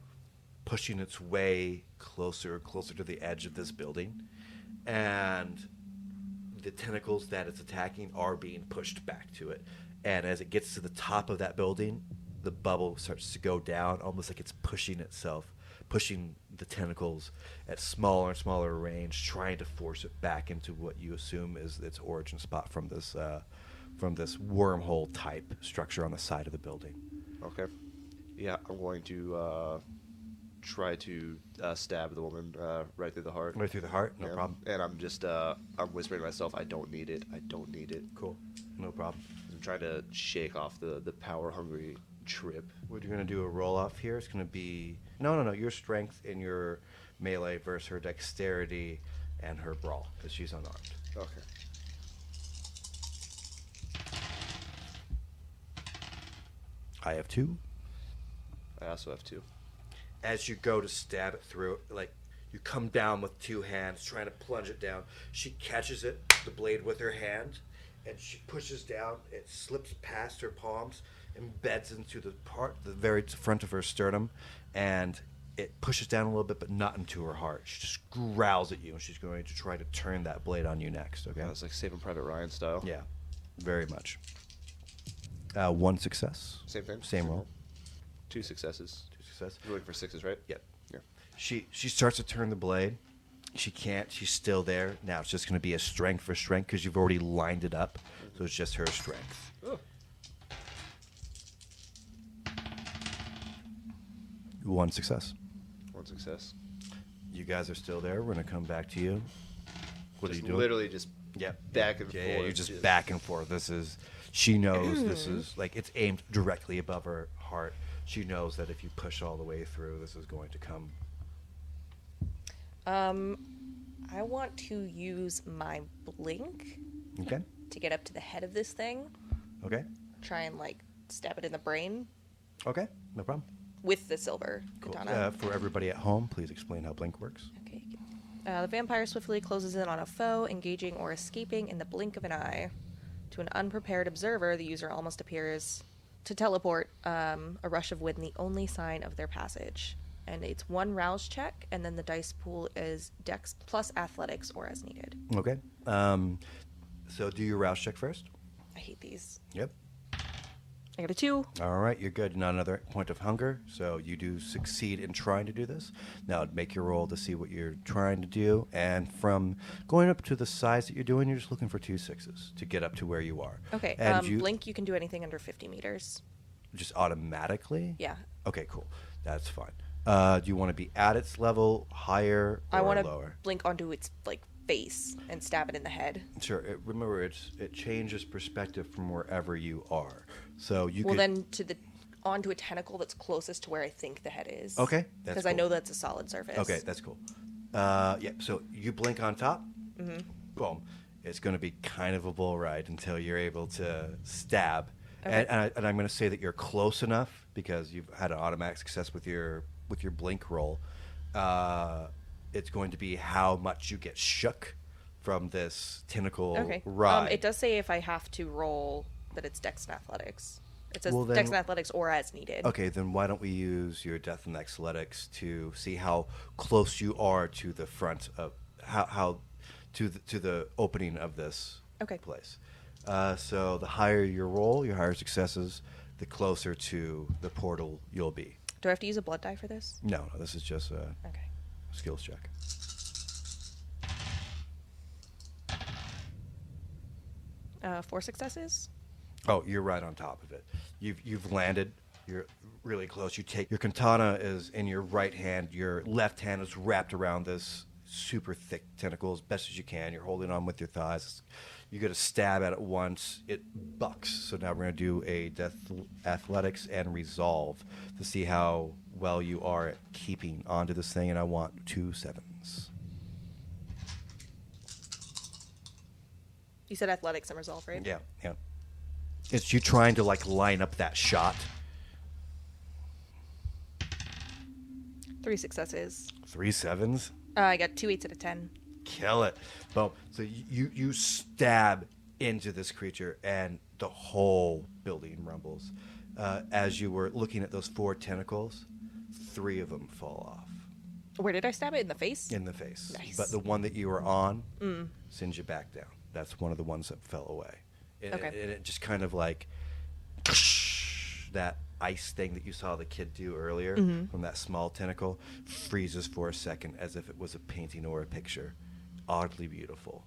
pushing its way closer and closer to the edge of this building, and the tentacles that it's attacking are being pushed back to it. And as it gets to the top of that building, the bubble starts to go down, almost like it's pushing itself, pushing the tentacles at smaller and smaller range, trying to force it back into what you assume is its origin spot from this wormhole type structure on the side of the building. Okay. Yeah, I'm going to try to stab the woman right through the heart. Right through the heart? No problem. And I'm just I'm whispering to myself, I don't need it. I don't need it. Cool. No problem. I'm trying to shake off the power hungry trip. What you're going to do a roll off here is going to be no your strength and your melee versus her dexterity and her brawl because she's unarmed. Okay. I have 2. I also have 2. As you go to stab it through, like you come down with 2 hands trying to plunge it down. She catches it, the blade with her hand, and she pushes down. It slips past her palms, embeds into the very front of her sternum, and it pushes down a little bit, but not into her heart. She just growls at you, and she's going to try to turn that blade on you next. Okay, It's like Saving Private Ryan style. yeah, very much. 1 success. Same thing. Same roll. 2 successes. 2 success. You're looking for 6s, right? Yep. Yeah. She starts to turn the blade. She can't. She's still there. Now it's just going to be a strength for strength because you've already lined it up. So it's just her strength. Oh. 1 success. 1 success. You guys are still there. We're going to come back to you. What Just are you doing? literally just back and Yeah, forth. yeah, you're just back and forth. She knows this is, like, it's aimed directly above her heart. She knows that if you push all the way through, this is going to come. I want to use my blink Okay. to get up to the head of this thing. Okay. Try and like stab it in the brain Okay. No problem. with the silver Cool. katana. For everybody at home, please explain how blink works. Okay. The vampire swiftly closes in on a foe, engaging or escaping in the blink of an eye. To an unprepared observer, the user almost appears to teleport a rush of wind, the only sign of their passage. And it's 1 rouse check, and then the dice pool is Dex plus Athletics or as needed. Okay. So do your rouse check first. I hate these. Yep. I got a 2. All right, you're good. Not another point of hunger, so you do succeed in trying to do this. Now make your roll to see what you're trying to do, and from going up to the size that you're doing, you're just looking for 2 6s to get up to where you are. Okay. And Blink, you can do anything under 50 meters. just automatically. Yeah. Okay, cool. That's fine. Do you want to be at its level, higher, or I want to lower? blink onto its like face and stab it in the head. Sure. Remember, it changes perspective from wherever you are. So you Well, could. then onto a tentacle that's closest to where I think the head is. Okay, that's Because I cool. know that's a solid surface. Okay, that's cool. Yeah, so you blink on top. Mm-hmm. Boom. It's going to be kind of a bull ride until you're able to stab. Okay. And I'm going to say that you're close enough because you've had an automatic success with your blink roll. It's going to be how much you get shook from this tentacle Okay. ride. It does say if I have to roll that it's Dex and Athletics. It says Well, then- Dex and Athletics or as needed. Okay, then why don't we use your Death and Athletics to see how close you are to the front of how to the opening of this Okay. place. So the higher your roll, your higher successes, the closer to the portal you'll be. Do I have to use a blood die for this? No, this is just a Okay. skills check. Four successes? Oh, you're right on top of it. You've landed. You're really close. You take your katana is in your right hand. Your left hand is wrapped around this super thick tentacle as best as you can. You're holding on with your thighs. You get a stab at it once. It bucks. So now we're going to do a Death Athletics and Resolve to see how well you are at keeping onto this thing. And I want 2 7s. You said Athletics and Resolve, right? Yeah, yeah. It's you trying to like line up that shot. 3 successes. 3 7s. I got 2 8s out of 10. Kill it. Boom. So you stab into this creature and the whole building rumbles. As you were looking at those 4 tentacles, 3 of them fall off Where did I stab it? In the face? in the face. Nice. But the one that you were on sends you back down. That's one of the ones that fell away. Okay. And it just kind of like that ice thing that you saw the kid do earlier from that small tentacle freezes for a second as if it was a painting or a picture. Oddly beautiful.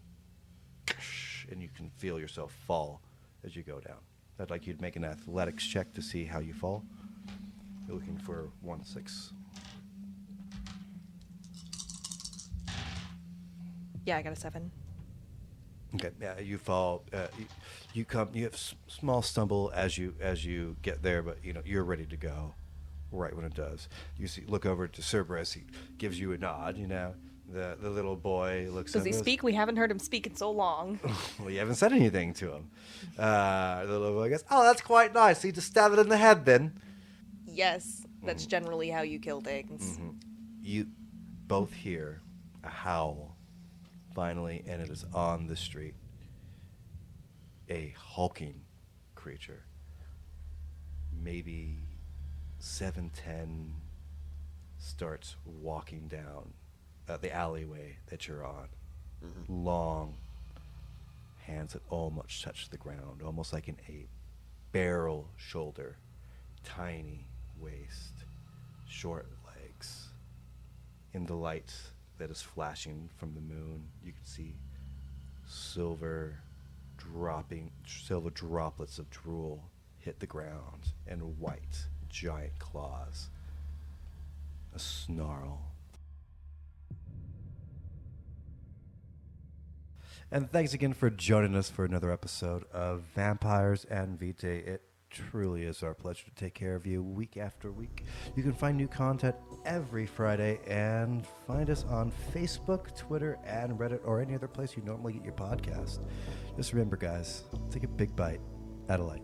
And you can feel yourself fall as you go down. I'd like you to make an athletics check to see how you fall. You're looking for 1 6. Yeah, I got a 7. Okay, yeah, you fall. You come. You have small stumble as you get there, but you're ready to go. Right when it does, look over to Cerberus. He gives you a nod. The little boy looks Does up he and goes, speak? We haven't heard him speak in so long. well, you haven't said anything to him. The little boy goes, oh, that's quite nice. So you just stab it in the head then. Yes, that's generally how you kill things. You both hear a howl, finally, and it is on the street. A hulking creature, maybe 7'10", starts walking down the alleyway that you're on. Long hands that almost touch the ground, almost like a barrel shoulder, tiny waist, short legs. In the light that is flashing from the moon, you can see silver droplets of drool hit the ground, and white giant claws. A snarl. And thanks again for joining us for another episode of Vampires and Vitae. It truly is our pleasure to take care of you week after week. You can find new content every Friday and find us on Facebook, Twitter, and Reddit, or any other place you normally get your podcast. Just remember, guys, take a big bite out of life.